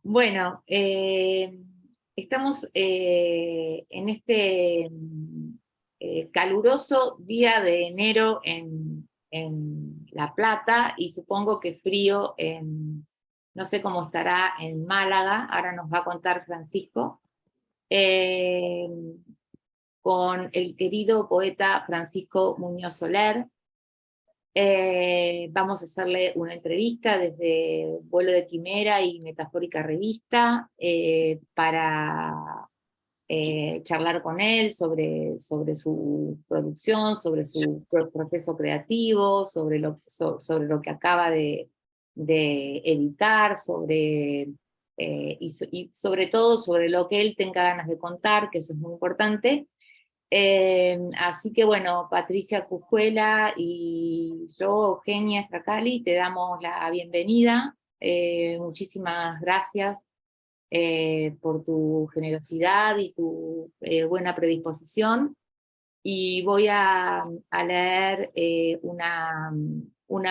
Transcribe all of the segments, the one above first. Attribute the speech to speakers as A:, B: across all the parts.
A: Bueno, estamos en este caluroso día de enero en La Plata y supongo que frío no sé cómo estará en Málaga, ahora nos va a contar Francisco, eh, con el querido poeta Francisco Muñoz Soler. Vamos a hacerle una entrevista desde Vuelo de Quimera y Metafórica Revista para charlar con él sobre su producción, sobre su proceso creativo, sobre lo que acaba de editar, y sobre todo sobre lo que él tenga ganas de contar, que eso es muy importante. Así que bueno, Patricia Cujuela y yo, Eugenia Stracali, te damos la bienvenida. Muchísimas gracias por tu generosidad y tu buena predisposición. Y voy a leer una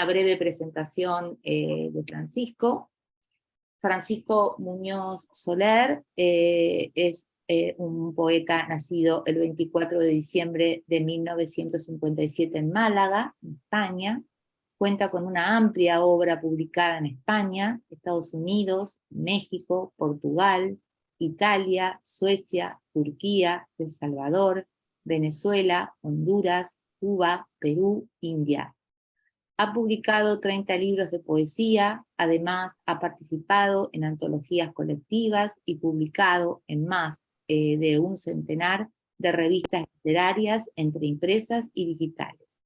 A: breve presentación de Francisco. Francisco Muñoz Soler es un poeta nacido el 24 de diciembre de 1957 en Málaga, España. Cuenta con una amplia obra publicada en España, Estados Unidos, México, Portugal, Italia, Suecia, Turquía, El Salvador, Venezuela, Honduras, Cuba, Perú, India. Ha publicado 30 libros de poesía, además ha participado en antologías colectivas y publicado en más de un centenar de revistas literarias entre impresas y digitales.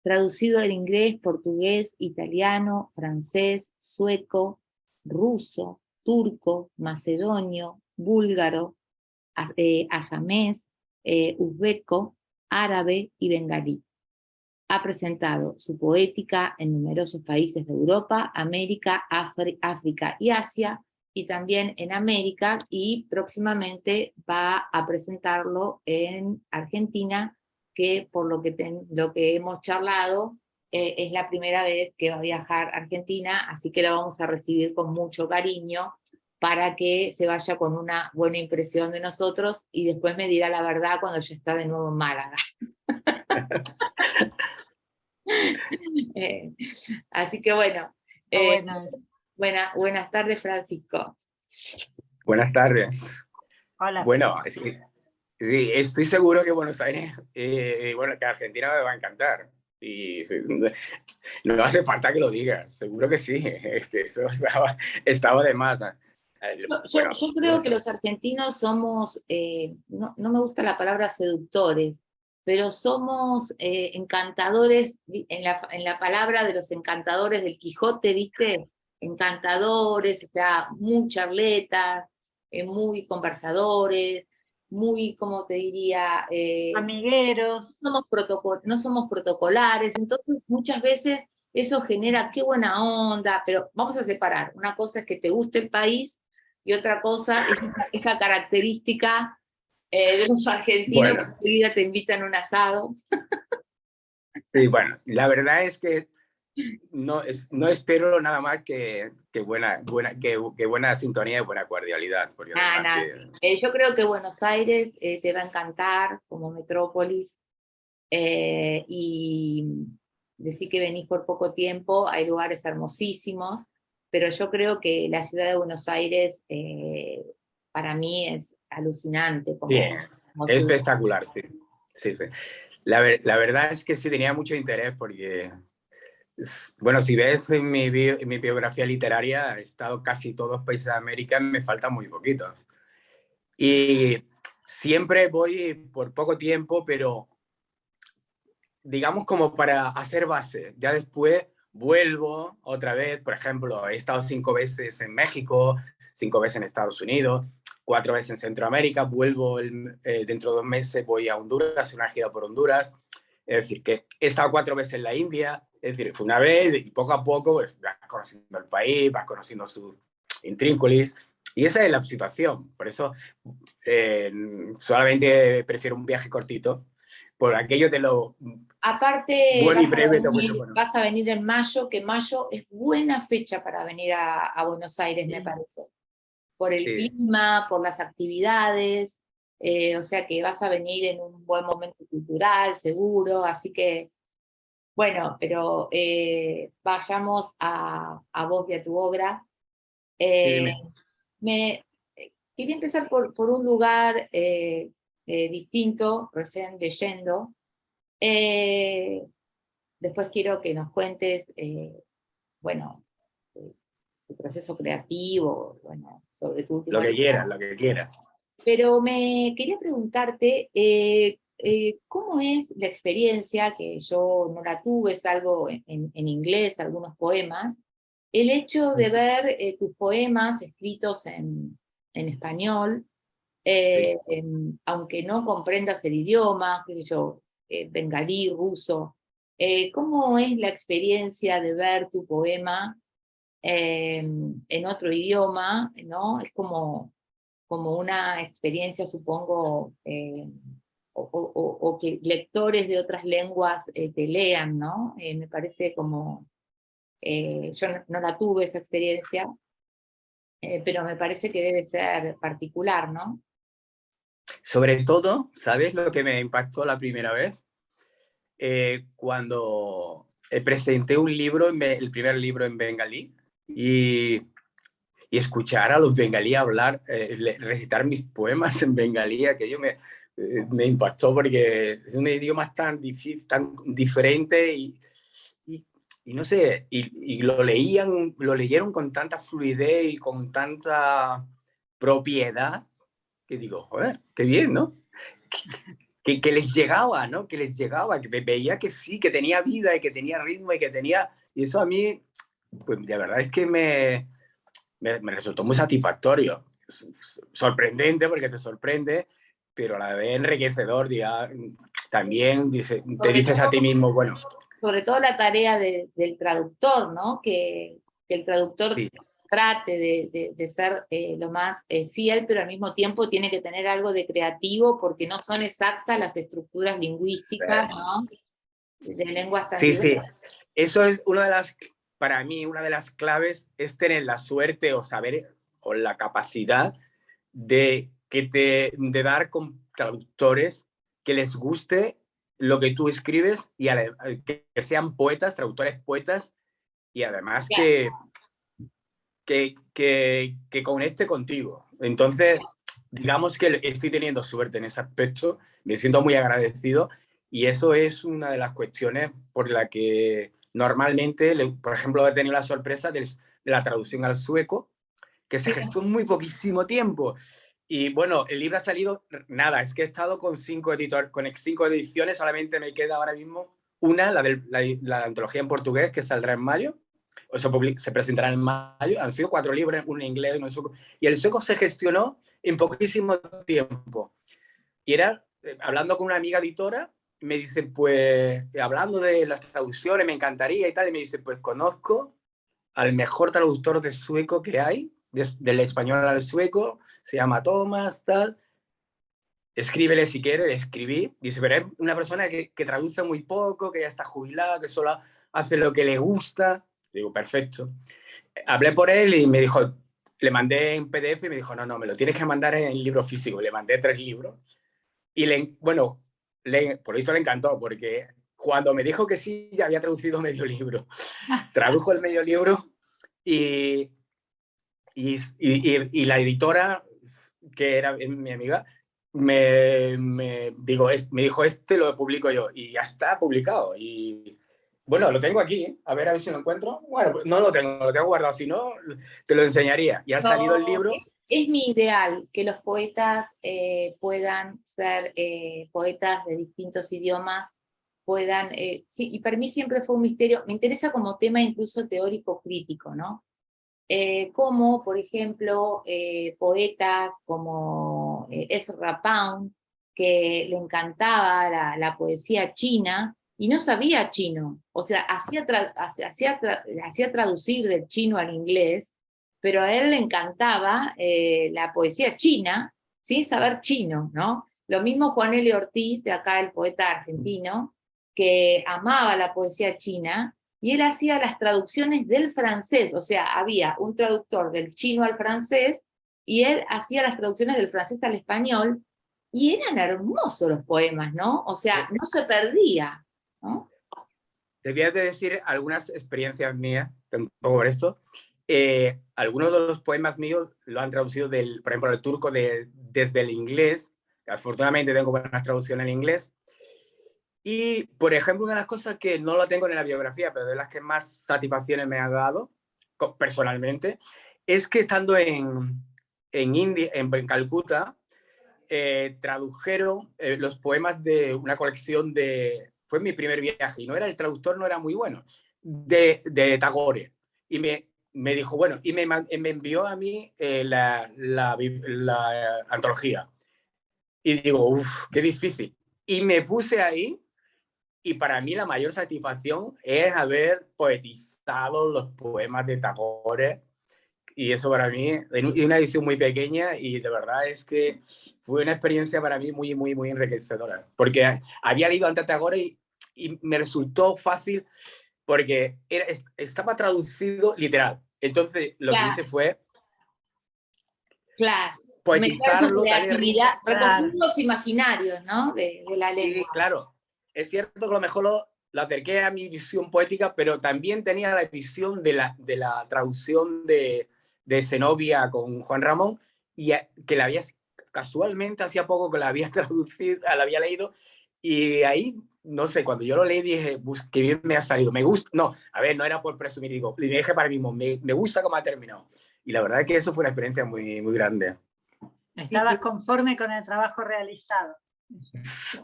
A: Traducido al inglés, portugués, italiano, francés, sueco, ruso, turco, macedonio, búlgaro, asamés, uzbeco, árabe y bengalí. Ha presentado su poética en numerosos países de Europa, América, África y Asia, y también en América, y próximamente va a presentarlo en Argentina, que por lo que hemos charlado, es la primera vez que va a viajar a Argentina, así que la vamos a recibir con mucho cariño, para que se vaya con una buena impresión de nosotros, y después me dirá la verdad cuando ya está de nuevo en Málaga. Eh, Así que bueno, buenas tardes, Francisco.
B: Buenas tardes.
C: Hola.
B: Bueno, sí, estoy seguro que Buenos Aires, bueno, que Argentina me va a encantar. Y sí, no hace falta que lo digas, seguro que sí. Eso estaba de más. Bueno,
A: Yo creo que los argentinos somos, no me gusta la palabra seductores, pero somos encantadores, en la palabra de los encantadores del Quijote, ¿viste? Encantadores, o sea, muy charletas, muy conversadores, muy, como te diría,
C: amigueros.
A: no somos protocolares, entonces muchas veces eso genera qué buena onda, pero vamos a separar. Una cosa es que te guste el país y otra cosa es esa característica de los argentinos,
B: bueno,
A: que enseguida te invitan a un asado.
B: sí, bueno, la verdad es que no espero nada más que buena sintonía y buena cordialidad. Porque además
A: Yo creo que Buenos Aires te va a encantar como metrópolis, y decir que venís por poco tiempo, hay lugares hermosísimos, pero yo creo que la ciudad de Buenos Aires para mí es alucinante como,
B: bien,
A: como
B: es
A: ciudad.
B: espectacular, sí. Sí, sí. La verdad es que sí tenía mucho interés porque, bueno, si ves en mi biografía literaria, he estado casi todos los países de América, me faltan muy poquitos. Y siempre voy por poco tiempo, pero digamos como para hacer base. Ya después vuelvo otra vez, por ejemplo, he estado 5 veces en México, 5 veces en Estados Unidos, 4 veces en Centroamérica, vuelvo dentro de 2 meses, voy a Honduras, a hacer una gira por Honduras. Es decir, que he estado 4 veces en la India, es decir, fue una vez y poco a poco pues, vas conociendo el país, vas conociendo sus intrínculis, y esa es la situación. Por eso solamente prefiero un viaje cortito, por aquello de lo
A: Aparte,
B: bueno y breve, te cuento, bueno.
A: vas a venir en mayo, que mayo es buena fecha para venir a Buenos Aires, me parece. Por el clima, por las actividades, o sea que vas a venir en un buen momento cultural, seguro, así que, bueno, pero vayamos a vos y a tu obra. Me quería empezar por un lugar distinto, recién leyendo. Después quiero que nos cuentes, bueno, tu proceso creativo, bueno, sobre tu último
B: Lo que
A: libro.
B: quieras, lo que quieras.
A: Pero me quería preguntarte, ¿cómo es la experiencia, que yo no la tuve, salvo en inglés, algunos poemas, el hecho de ver tus poemas escritos en español, aunque no comprendas el idioma, qué sé yo, bengalí, ruso, ¿cómo es la experiencia de ver tu poema en otro idioma, ¿no? Es como una experiencia, supongo, o que lectores de otras lenguas te lean, ¿no? Me parece como, yo no la tuve esa experiencia, pero me parece que debe ser particular, ¿no?
B: Sobre todo, ¿sabes lo que me impactó la primera vez? Cuando presenté un libro, el primer libro en bengalí, y escuchar a los bengalíes hablar, recitar mis poemas en bengalí, aquello me impactó porque es un idioma tan difícil, tan diferente y no sé, y lo leyeron con tanta fluidez y con tanta propiedad que digo, joder, qué bien, ¿no? Que les llegaba, ¿no? Que les llegaba, que veía que sí, que tenía vida y que tenía ritmo y que tenía... Y eso a mí, pues de verdad es que me resultó muy satisfactorio. Sorprendente porque te sorprende, pero a la vez enriquecedor, también te dices a ti mismo, bueno...
A: Sobre todo la tarea del traductor, ¿no? Que el traductor
B: Sí.
A: trate de ser lo más fiel, pero al mismo tiempo tiene que tener algo de creativo, porque no son exactas las estructuras lingüísticas, ¿no? De lenguas tan
B: Sí, sí.
A: diversas.
B: Eso es para mí, una de las claves es tener la suerte o saber, o la capacidad de dar con traductores que les guste lo que tú escribes y que sean poetas, traductores poetas, y además que conecte contigo. Entonces, digamos que estoy teniendo suerte en ese aspecto, me siento muy agradecido, y eso es una de las cuestiones por la que normalmente, por ejemplo, he tenido la sorpresa de la traducción al sueco, que se gestó en muy poquísimo tiempo. Y bueno, el libro ha salido, nada, es que he estado con 5 ediciones, solamente me queda ahora mismo una, la antología en portugués, que saldrá en mayo, o se presentará en mayo. Han sido 4 libros, uno en inglés y uno en sueco. Y el sueco se gestionó en poquísimo tiempo. Y era, hablando con una amiga editora, me dice, pues, hablando de las traducciones, me encantaría y tal, y me dice, pues conozco al mejor traductor de sueco que hay, del español al sueco, se llama Thomas, tal. Escríbele si quieres, le escribí. Dice, pero es una persona que traduce muy poco, que ya está jubilada, que solo hace lo que le gusta. Digo, perfecto. Hablé por él y me dijo, le mandé en PDF y me dijo, no, me lo tienes que mandar en libro físico. Le mandé 3 libros. Y por lo visto le encantó, porque cuando me dijo que sí, ya había traducido medio libro. Tradujo el medio libro y la editora, que era mi amiga, me dijo, este lo publico yo, y ya está publicado. Y bueno, lo tengo aquí, a ver si lo encuentro. Bueno, pues no lo tengo guardado, si no, te lo enseñaría. Y ha salido el libro.
A: Es mi ideal que los poetas puedan ser poetas de distintos idiomas, puedan, sí, y para mí siempre fue un misterio, me interesa como tema incluso teórico crítico, ¿no? Como, por ejemplo, poetas como Ezra Pound, que le encantaba la poesía china y no sabía chino, o sea, hacía traducir del chino al inglés, pero a él le encantaba la poesía china sin saber chino, ¿no? Lo mismo Juan L. Ortiz, de acá el poeta argentino, que amaba la poesía china, y él hacía las traducciones del francés, o sea, había un traductor del chino al francés, y él hacía las traducciones del francés al español, y eran hermosos los poemas, ¿no? O sea, no se perdía, ¿no?
B: Te voy a decir algunas experiencias mías por esto. Algunos de los poemas míos lo han traducido, por ejemplo, el turco desde el inglés. Afortunadamente tengo buenas traducciones en inglés. Y, por ejemplo, una de las cosas que no lo tengo en la biografía, pero de las que más satisfacciones me ha dado personalmente, es que estando en India, en Calcuta, tradujeron los poemas de una colección de... Fue mi primer viaje y no era el traductor, no era muy bueno, de Tagore. Y me dijo, bueno, y me envió a mí la antología. Y digo, uff, qué difícil. Y me puse ahí y para mí la mayor satisfacción es haber poetizado los poemas de Tagore. Y eso para mí, en una edición muy pequeña, y de verdad es que fue una experiencia para mí muy, muy, muy enriquecedora. Porque había leído antes Tagore y me resultó fácil porque estaba traducido literal. Entonces lo que hice fue poetizarlo, darle ritmo.
A: Recoger los imaginarios, ¿no? De la lengua.
B: Y claro, es cierto que a lo mejor lo acerqué a mi visión poética, pero también tenía la visión de la traducción de Zenobia con Juan Ramón, y que la había, casualmente, hacía poco que la había traducido, la había leído, y ahí, no sé, cuando yo lo leí dije, qué bien me ha salido, me gusta, no, a ver, no era por presumir, digo, le dije para mí mismo, me gusta cómo ha terminado, y la verdad es que eso fue una experiencia muy, muy grande.
C: ¿Estabas conforme con el trabajo realizado?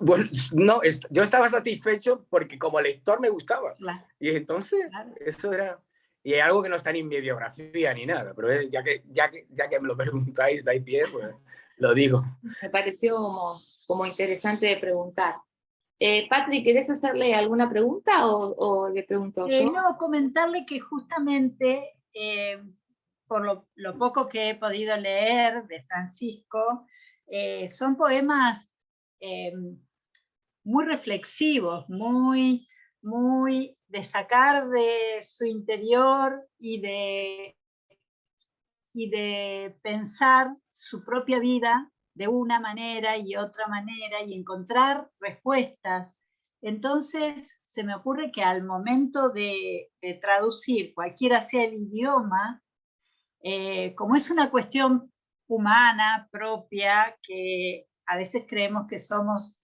B: Bueno, no, yo estaba satisfecho porque como lector me gustaba.
C: Claro.
B: Y entonces, claro, eso era... Y es algo que no está ni en mi biografía ni nada, pero ya que me lo preguntáis, dais pie, pues lo digo.
A: Me pareció como interesante de preguntar. Patrick, ¿querés hacerle alguna pregunta o le pregunto yo?
C: No, comentarle que justamente por lo poco que he podido leer de Francisco, son poemas muy reflexivos, muy de sacar de su interior y de pensar su propia vida de una manera y otra manera y encontrar respuestas. Entonces se me ocurre que al momento de traducir, cualquiera sea el idioma, como es una cuestión humana, propia, que a veces creemos que somos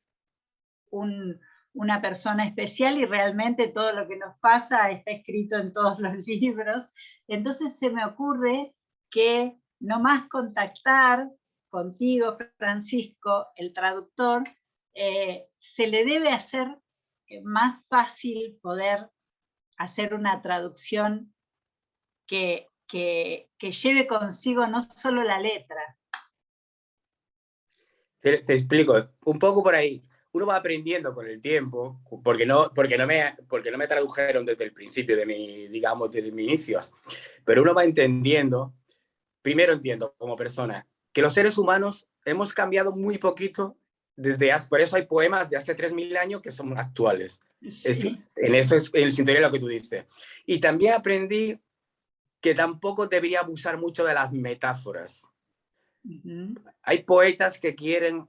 C: una persona especial y realmente todo lo que nos pasa está escrito en todos los libros. Entonces se me ocurre que nomás contactar contigo, Francisco, el traductor, se le debe hacer más fácil poder hacer una traducción que lleve consigo no solo la letra.
B: Te explico, un poco por ahí. Uno va aprendiendo con el tiempo, porque no me tradujeron desde el principio de mis inicios, pero uno va entendiendo, primero entiendo como persona, que los seres humanos hemos cambiado muy poquito por eso hay poemas de hace 3000 años que son actuales. Sí. En eso es en el sentido de lo que tú dices. Y también aprendí que tampoco debería abusar mucho de las metáforas. Hay poetas que quieren,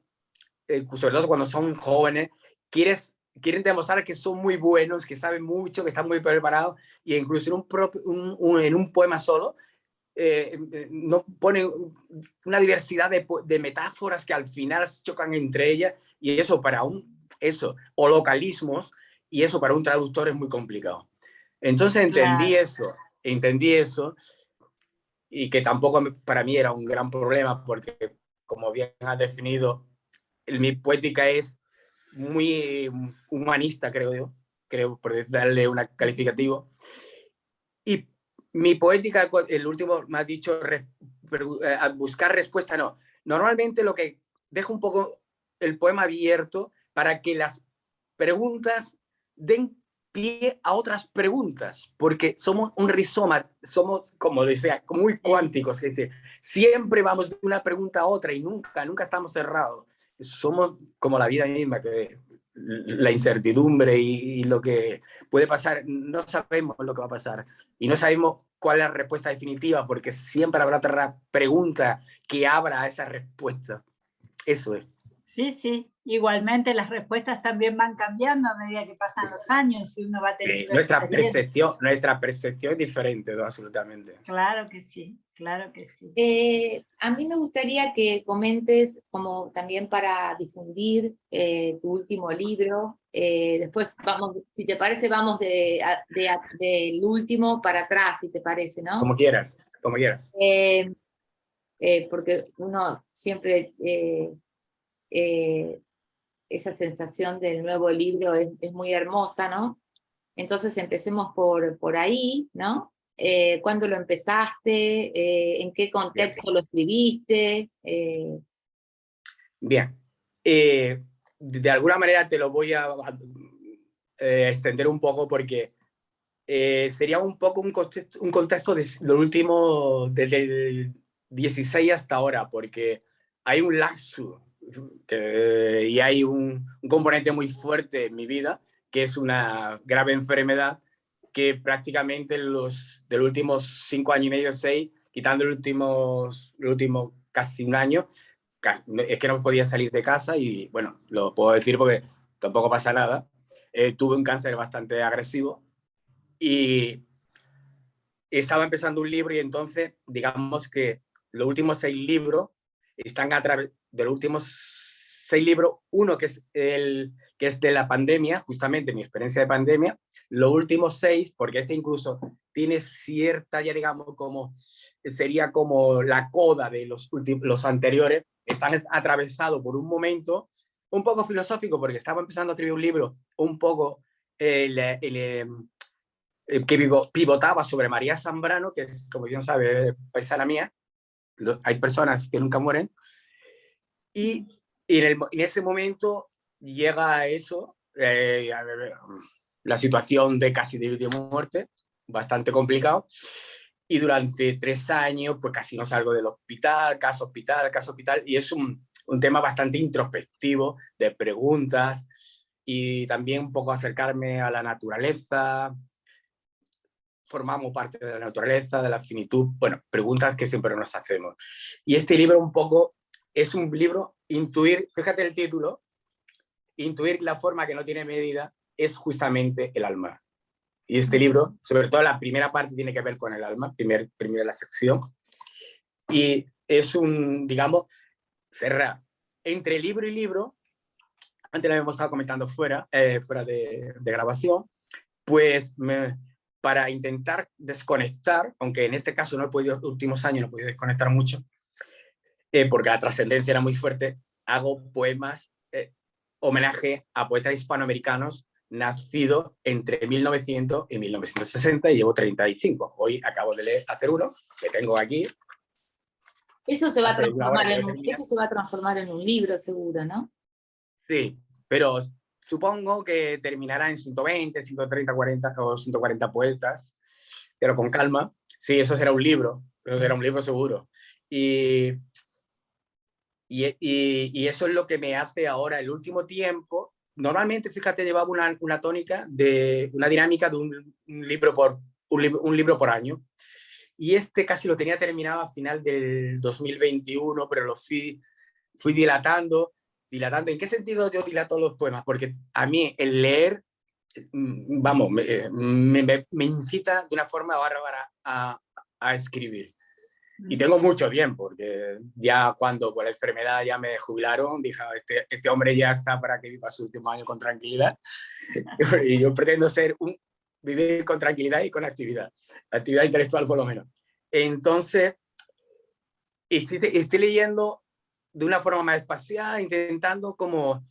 B: sobre todo cuando son jóvenes, quieren demostrar que son muy buenos, que saben mucho, que están muy preparados, y incluso en un poema solo no ponen una diversidad de metáforas que al final chocan entre ellas, y eso o localismos, y eso para un traductor es muy complicado. Entonces entendí eso, y que tampoco para mí era un gran problema, porque como bien has definido, mi poética es muy humanista, creo, por darle un calificativo. Y mi poética, el último me has dicho, buscar respuesta, no. Normalmente lo que dejo un poco el poema abierto para que las preguntas den pie a otras preguntas, porque somos un rizoma, somos, como decía, muy cuánticos, es decir, siempre vamos de una pregunta a otra y nunca estamos cerrados. somos como la vida misma, que la incertidumbre y lo que puede pasar, no sabemos lo que va a pasar y no sabemos cuál es la respuesta definitiva, porque siempre habrá otra pregunta que abra esa respuesta. Eso es.
C: Sí, sí. Igualmente las respuestas también van cambiando a medida que pasan los años y uno va teniendo
B: Nuestra
C: experiencia.
B: percepción es diferente, ¿no? Absolutamente.
C: Claro que sí, claro que sí.
A: A mí me gustaría que comentes, como también para difundir tu último libro. Después vamos, si te parece, vamos del último para atrás, si te parece, ¿no?
B: Como quieras, como quieras.
A: Porque uno siempre, esa sensación del nuevo libro es muy hermosa, ¿no? Entonces empecemos por ahí, ¿no? ¿Cuándo lo empezaste? ¿En qué contexto lo escribiste?
B: Bien. De alguna manera te lo voy a extender un poco porque sería un poco un contexto de lo último, desde el 16 hasta ahora, porque hay un lapso y hay un componente muy fuerte en mi vida, que es una grave enfermedad que prácticamente de los últimos 5 años y medio, 6, quitando el último casi un año, es que no podía salir de casa y, bueno, lo puedo decir porque tampoco pasa nada. Tuve un cáncer bastante agresivo y estaba empezando un libro y entonces, digamos que los últimos 6 libros están a través de los últimos 6 libros, uno que es de la pandemia, justamente mi experiencia de pandemia, los últimos 6, porque este incluso tiene cierta, ya digamos, como sería como la coda de los anteriores, están atravesados por un momento un poco filosófico, porque estaba empezando a escribir un libro un poco que pivotaba sobre María Zambrano, que es, como bien sabe, paisana mía. Hay personas que nunca mueren. Y en ese momento llega a eso, la situación de casi de vida y muerte, bastante complicado. Y durante 3 años, pues casi no salgo del hospital, caso hospital, caso hospital. Y es un tema bastante introspectivo, de preguntas, y también un poco acercarme a la naturaleza. Formamos parte de la naturaleza, de la finitud, bueno, preguntas que siempre nos hacemos. Y este libro un poco es un libro, intuir, fíjate el título, intuir la forma que no tiene medida es justamente el alma. Y este libro, sobre todo la primera parte, tiene que ver con el alma, primera la sección. Y es un, digamos, cerrar entre libro y libro, antes lo habíamos estado comentando fuera de grabación, pues para intentar desconectar, aunque en este caso no he podido, últimos años no he podido desconectar mucho, porque la trascendencia era muy fuerte, hago poemas, homenaje a poetas hispanoamericanos nacidos entre 1900 y 1960 y llevo 35. Hoy acabo de hacer uno, que tengo aquí.
A: Eso se va a transformar
B: eso
A: se va a transformar en un libro, seguro, ¿no?
B: Sí, pero supongo que terminará en 120, 130, 40 o 140 poetas, pero con calma. Sí, eso será un libro seguro. Y eso es lo que me hace ahora el último tiempo. Normalmente, fíjate, llevaba una tónica de una dinámica de un libro por año. Y este casi lo tenía terminado a final del 2021, pero lo fui dilatando. ¿En qué sentido yo dilato los poemas? Porque a mí el leer, vamos, me incita de una forma bárbara a escribir. Y tengo mucho tiempo, porque ya cuando por la enfermedad ya me jubilaron, dije, este hombre ya está para que viva su último año con tranquilidad. Y yo pretendo vivir con tranquilidad y con actividad intelectual por lo menos. Entonces, estoy leyendo de una forma más espaciada, intentando como,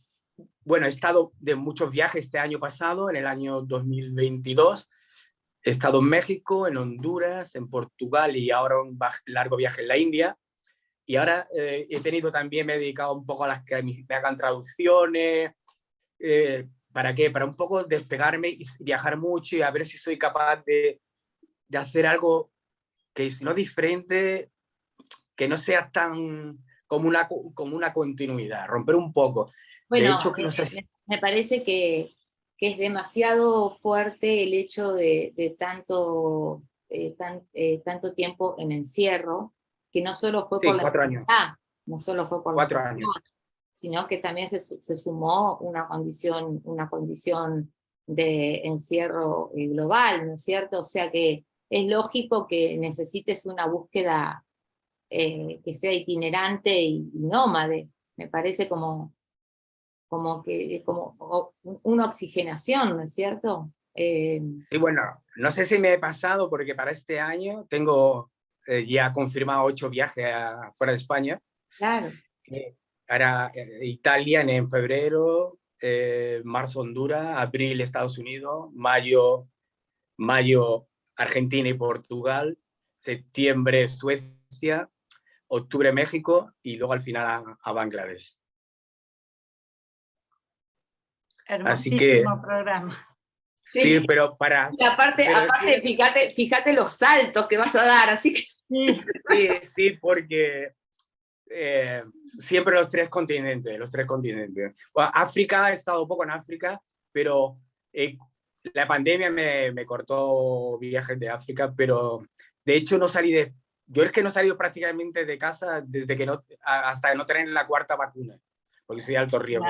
B: bueno, he estado de muchos viajes este año pasado, en el año 2022, he estado en México, en Honduras, en Portugal y ahora un largo viaje en la India. Y ahora he tenido también, me he dedicado un poco a las que me hagan traducciones. ¿Para qué? Para un poco despegarme y viajar mucho y a ver si soy capaz de hacer algo que, si no diferente, que no sea tan como una continuidad, romper un poco.
A: Bueno,
B: de hecho, que no sé si...
A: me parece que es demasiado fuerte el hecho de tanto, tanto tiempo en encierro, que no solo fue por
B: Sí,
A: la
B: 4 años.
A: enfermedad, no solo fue por la
B: 4
A: enfermedad,
B: años.
A: sino que también se sumó una condición de encierro global, ¿no es cierto? O sea que es lógico que necesites una búsqueda que sea itinerante y nómade. Me parece como una oxigenación, ¿no es cierto?
B: Y bueno, no sé si me he pasado porque para este año tengo ya confirmado 8 viajes fuera de España.
A: Claro.
B: Ahora Italia en febrero, marzo Honduras, abril Estados Unidos, mayo Argentina y Portugal, septiembre Suecia, octubre México y luego al final a Bangladesh. Así que
C: Hermosísimo programa.
B: sí, pero
A: Y aparte, fíjate los saltos que vas a dar, así que...
B: Sí, porque siempre los tres continentes. Bueno, África, he estado poco en África, pero la pandemia me cortó viajes de África, pero de hecho yo es que no he salido prácticamente de casa desde que hasta no tener la 4ª vacuna, porque soy alto riesgo,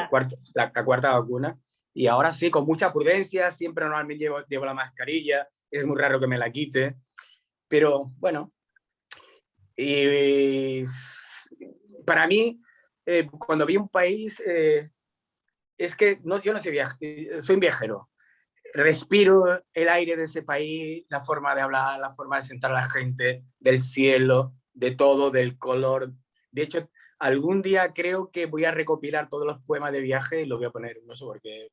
B: la 4ª vacuna. Y ahora sí, con mucha prudencia, siempre normalmente llevo la mascarilla, es muy raro que me la quite, pero bueno. Y para mí, cuando vi un país, es que yo no soy soy un viajero. Respiro el aire de ese país, la forma de hablar, la forma de sentar a la gente, del cielo, de todo, del color. De hecho, algún día creo que voy a recopilar todos los poemas de viaje y los voy a poner, no sé por qué.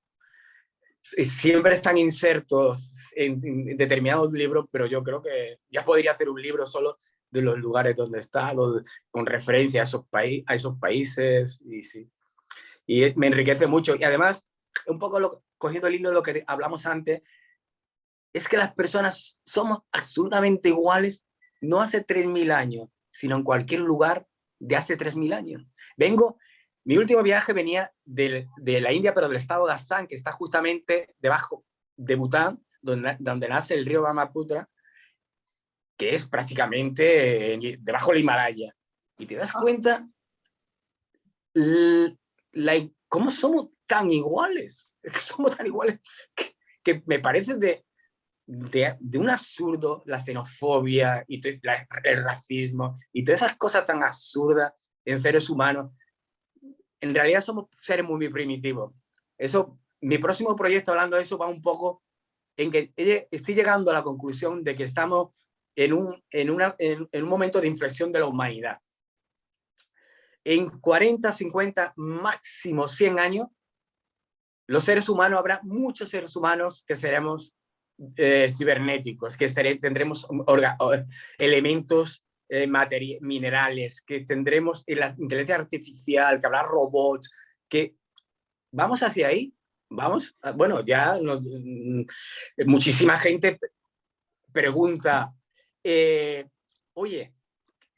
B: Siempre están insertos en determinados libros, pero yo creo que ya podría hacer un libro solo de los lugares donde he estado, con referencia a esos países, y sí. Y me enriquece mucho. Y además, un poco cogiendo el hilo de lo que hablamos antes, es que las personas somos absolutamente iguales, no hace 3.000 años, sino en cualquier lugar de hace 3.000 años. Mi último viaje venía de la India, pero del estado de Assam, que está justamente debajo de Bután, donde nace el río Brahmaputra, que es prácticamente debajo del Himalaya. Y te das cuenta cómo somos tan iguales. Somos tan iguales que me parece de un absurdo la xenofobia y el racismo y todas esas cosas tan absurdas en seres humanos. En realidad somos seres muy primitivos. Mi próximo proyecto hablando de eso va un poco en que estoy llegando a la conclusión de que estamos en un momento de inflexión de la humanidad. En 40, 50, máximo 100 años, los seres humanos, habrá muchos seres humanos que seremos cibernéticos, que tendremos elementos minerales, que tendremos la inteligencia artificial, que habrá robots, que vamos hacia ahí, vamos, bueno, ya muchísima gente pregunta, oye,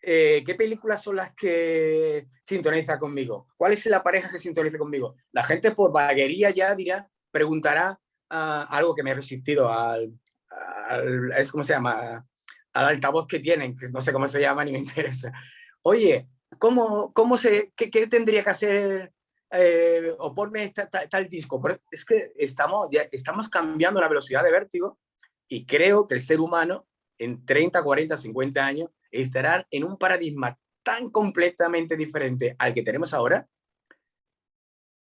B: ¿qué películas son las que sintoniza conmigo? ¿Cuál es la pareja que sintoniza conmigo? La gente por vaguería ya preguntará algo que me he resistido ¿cómo se llama? Al altavoz que tienen, que no sé cómo se llama ni me interesa. Oye, qué tendría que hacer? O ponme tal disco. Es que estamos cambiando la velocidad de vértigo y creo que el ser humano en 30, 40, 50 años estará en un paradigma tan completamente diferente al que tenemos ahora,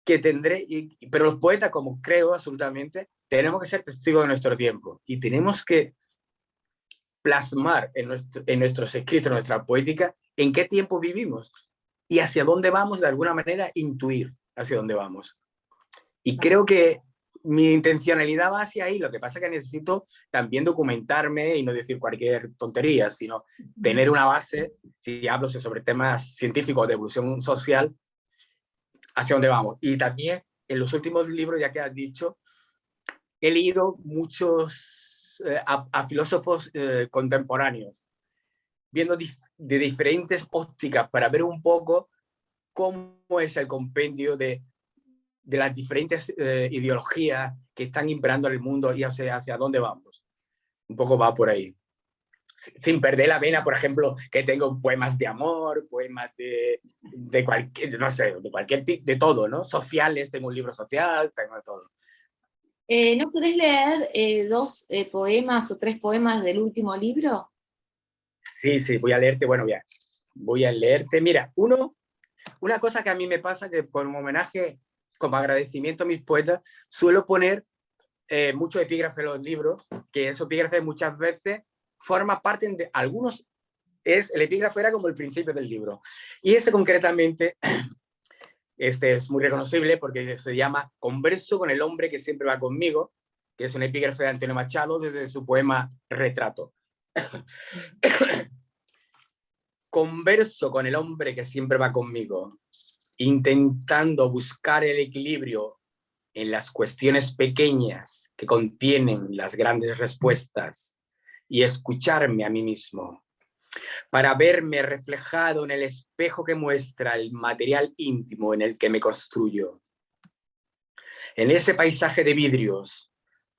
B: pero los poetas, como creo absolutamente, tenemos que ser testigos de nuestro tiempo y tenemos que plasmar en nuestros escritos, en nuestra poética, en qué tiempo vivimos y hacia dónde vamos, de alguna manera, intuir hacia dónde vamos. Y creo que mi intencionalidad va hacia ahí, lo que pasa es que necesito también documentarme y no decir cualquier tontería, sino tener una base, si hablo sobre temas científicos de evolución social, hacia dónde vamos. Y también en los últimos libros, ya que has dicho, he leído muchos a filósofos contemporáneos, viendo de diferentes ópticas para ver un poco cómo es el compendio de las diferentes ideologías que están imperando en el mundo y hacia dónde vamos. Un poco va por ahí. Sin perder la vena, por ejemplo, que tengo poemas de amor, poemas de cualquier, no sé, de cualquier tipo, de todo, ¿no? Sociales, tengo un libro social, tengo de todo.
A: ¿No querés leer 2 poemas o 3 poemas del último libro?
B: Sí, voy a leerte, bueno, ya, voy a leerte. Mira, una cosa que a mí me pasa, que como homenaje, como agradecimiento a mis poetas, suelo poner mucho epígrafe en los libros, que esos epígrafes muchas veces forma parte de algunos, el epígrafe era como el principio del libro. Y este concretamente, este es muy reconocible porque se llama Converso con el hombre que siempre va conmigo, que es un epígrafe de Antonio Machado desde su poema Retrato. Converso con el hombre que siempre va conmigo, intentando buscar el equilibrio en las cuestiones pequeñas que contienen las grandes respuestas y escucharme a mí mismo, para verme reflejado en el espejo que muestra el material íntimo en el que me construyo. En ese paisaje de vidrios,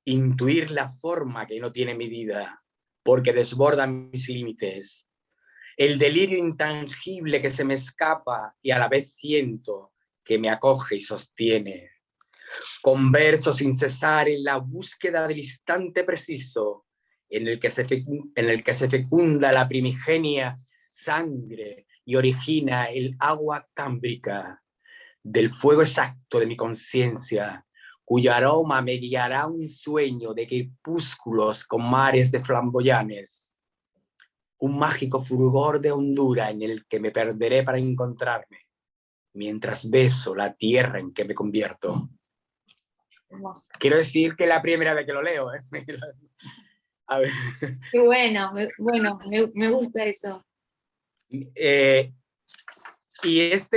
B: intuir la forma que no tiene medida, porque desborda mis límites, el delirio intangible que se me escapa y a la vez siento que me acoge y sostiene. Converso sin cesar en la búsqueda del instante preciso en el que se fecunda la primigenia sangre y origina el agua cámbrica del fuego exacto de mi conciencia, cuyo aroma me guiará a un sueño de crepúsculos con mares de flamboyanes, un mágico fulgor de hondura en el que me perderé para encontrarme, mientras beso la tierra en que me convierto.
A: Hermoso.
B: Quiero decir que es la primera vez que lo leo, ¿eh? A ver.
A: Qué bueno, me gusta eso.
B: Y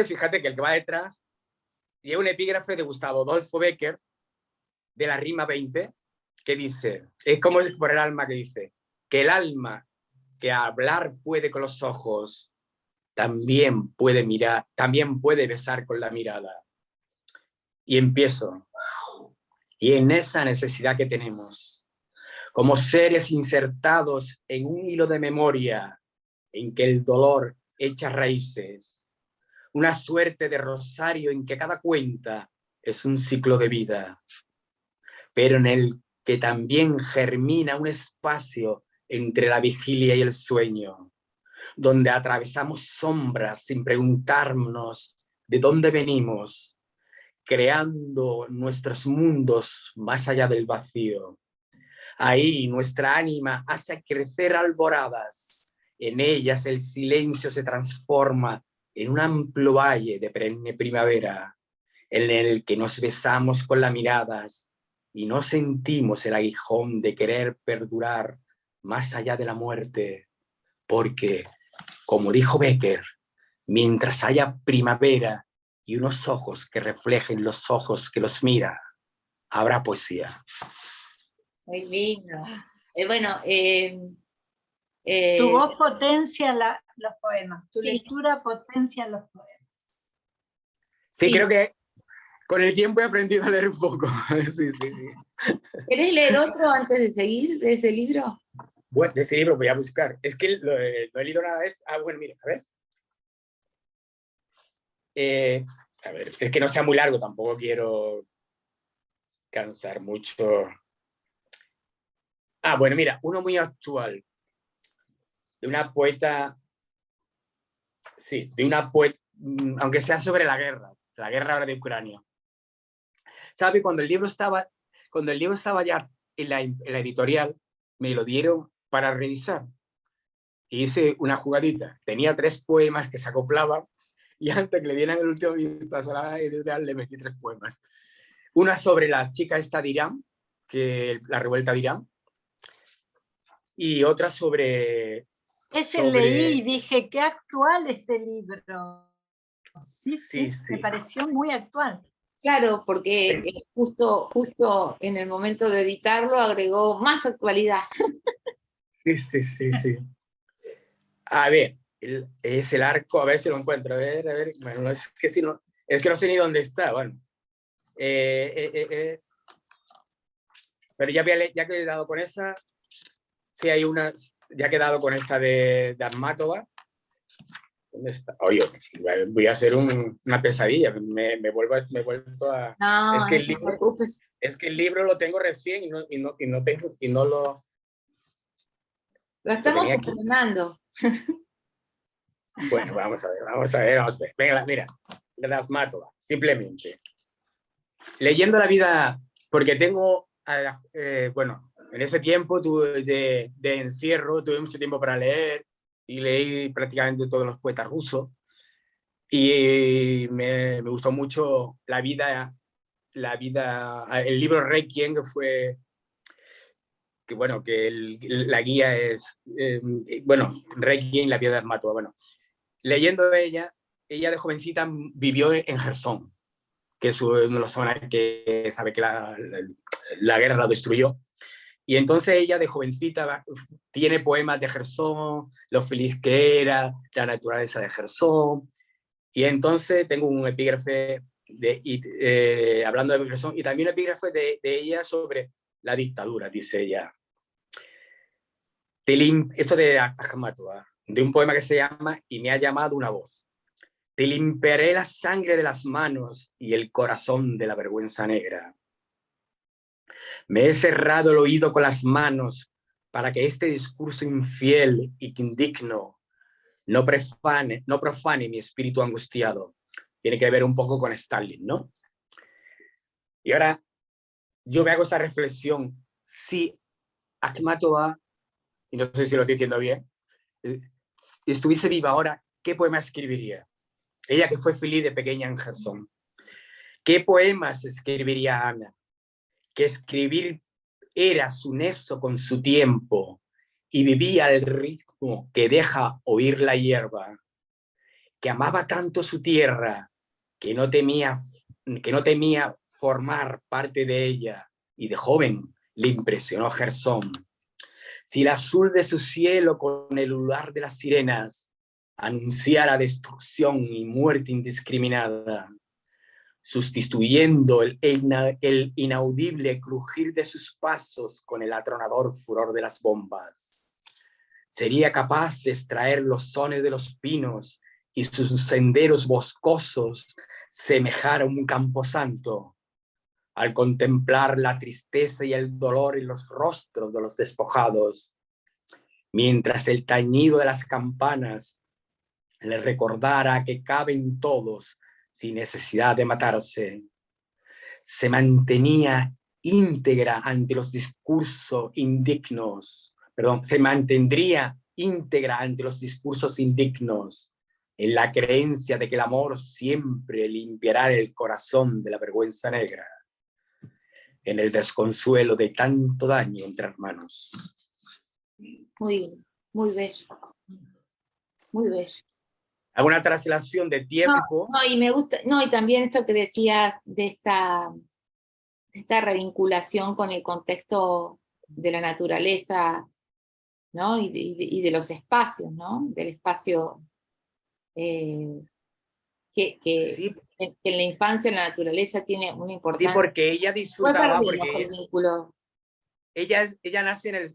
B: fíjate que el que va detrás, y es un epígrafe de Gustavo Adolfo Bécquer, de la rima 20, que dice, es como es por el alma, que dice, que el alma que hablar puede con los ojos, también puede mirar, también puede besar con la mirada. Y empiezo. Y en esa necesidad que tenemos, como seres insertados en un hilo de memoria en que el dolor echa raíces, una suerte de rosario en que cada cuenta es un ciclo de vida, pero en el que también germina un espacio entre la vigilia y el sueño, donde atravesamos sombras sin preguntarnos de dónde venimos, creando nuestros mundos más allá del vacío. Ahí nuestra ánima hace crecer alboradas, en ellas el silencio se transforma en un amplio valle de perenne primavera, en el que nos besamos con las miradas y no sentimos el aguijón de querer perdurar más allá de la muerte, porque, como dijo Bécquer, mientras haya primavera y unos ojos que reflejen los ojos que los mira, habrá poesía.
A: Muy lindo.
C: Tu voz potencia los poemas, tu
A: sí.
C: lectura potencia los poemas.
B: Sí, creo que con el tiempo he aprendido a leer un poco. Sí.
A: ¿Querés leer otro antes de seguir de ese libro?
B: Bueno, de ese libro voy a buscar. Es que no he leído nada de esto. Ah, bueno, mira, a ver. A ver, es que no sea muy largo, tampoco quiero cansar mucho. Ah, bueno, mira, uno muy actual, de una poeta, sí, de una poeta, aunque sea sobre la guerra ahora de Ucrania. ¿Sabe? Cuando el libro estaba ya en la editorial, me lo dieron para revisar. Y hice una jugadita. Tenía 3 poemas que se acoplaban y antes que le dieran el último vistazo a la editorial le metí 3 poemas. Una sobre la chica esta de Irán, la revuelta de Irán, y otra sobre...
C: Leí y dije, qué actual este libro. Sí,
B: Sí.
C: me pareció muy actual.
A: Claro, porque justo en el momento de editarlo agregó más actualidad.
B: Sí. A ver, es el arco, a ver si lo encuentro, a ver, bueno, no, es que si no, es que no sé ni dónde está, bueno. Pero ya que he dado con esa, sí hay una, ya he quedado con esta de Akhmatova. ¿Dónde está? Oye, voy a hacer una pesadilla, me vuelvo a...
A: No,
B: es que
A: no te preocupes.
B: el libro lo tengo recién y no lo...
A: Lo estamos
B: tenía aquí.
A: estrenando.
B: Bueno, vamos a ver. Venga, mira, la de Akhmatova, simplemente. Leyendo la vida, porque tengo, bueno, en ese tiempo de encierro tuve mucho tiempo para leer y leí prácticamente todos los poetas rusos y me gustó mucho el libro Requiem, que fue, que bueno, que la guía es, bueno, Requiem, la vida de Akhmatova. Bueno, leyendo ella de jovencita vivió en Jersón, que es una de las zonas que sabe que la guerra la destruyó. Y entonces ella de jovencita tiene poemas de Jersón, lo feliz que era, la naturaleza de Jersón. Y entonces tengo un epígrafe hablando de Jersón y también un epígrafe de ella sobre la dictadura, dice ella. Esto de Akhmatova, de un poema que se llama Y me ha llamado una voz. Te limpiaré la sangre de las manos y el corazón de la vergüenza negra. Me he cerrado el oído con las manos para que este discurso infiel y indigno no profane mi espíritu angustiado. Tiene que ver un poco con Stalin, ¿no? Y ahora yo me hago esa reflexión. Si Akhmatova, y no sé si lo estoy diciendo bien, estuviese viva ahora, ¿qué poema escribiría? Ella que fue feliz de pequeña en Jersón. ¿Qué poemas escribiría Ana? Que escribir era su nexo con su tiempo y vivía al ritmo que deja oír la hierba, que amaba tanto su tierra que no temía formar parte de ella, y de joven le impresionó Jersón. Si el azul de su cielo con el ulular de las sirenas anunciara destrucción y muerte indiscriminada, sustituyendo el inaudible crujir de sus pasos con el atronador furor de las bombas, sería capaz de extraer los sones de los pinos y sus senderos boscosos semejar a un camposanto, al contemplar la tristeza y el dolor en los rostros de los despojados, mientras el tañido de las campanas le recordara que caben todos sin necesidad de matarse. Se mantenía íntegra ante los discursos indignos, se mantendría íntegra ante los discursos indignos, en la creencia de que el amor siempre limpiará el corazón de la vergüenza negra, en el desconsuelo de tanto daño entre hermanos.
A: Muy bello. Muy bello.
B: Alguna traslación de tiempo.
A: No, y me gusta, no, y también esto que decías de esta revinculación con el contexto de la naturaleza, ¿no? Y de los espacios, ¿no? Del espacio que
B: Sí,
A: en la infancia la naturaleza tiene una
B: sí,
A: importancia.
B: porque ella disfrutaba, porque
A: el vínculo.
B: ella nace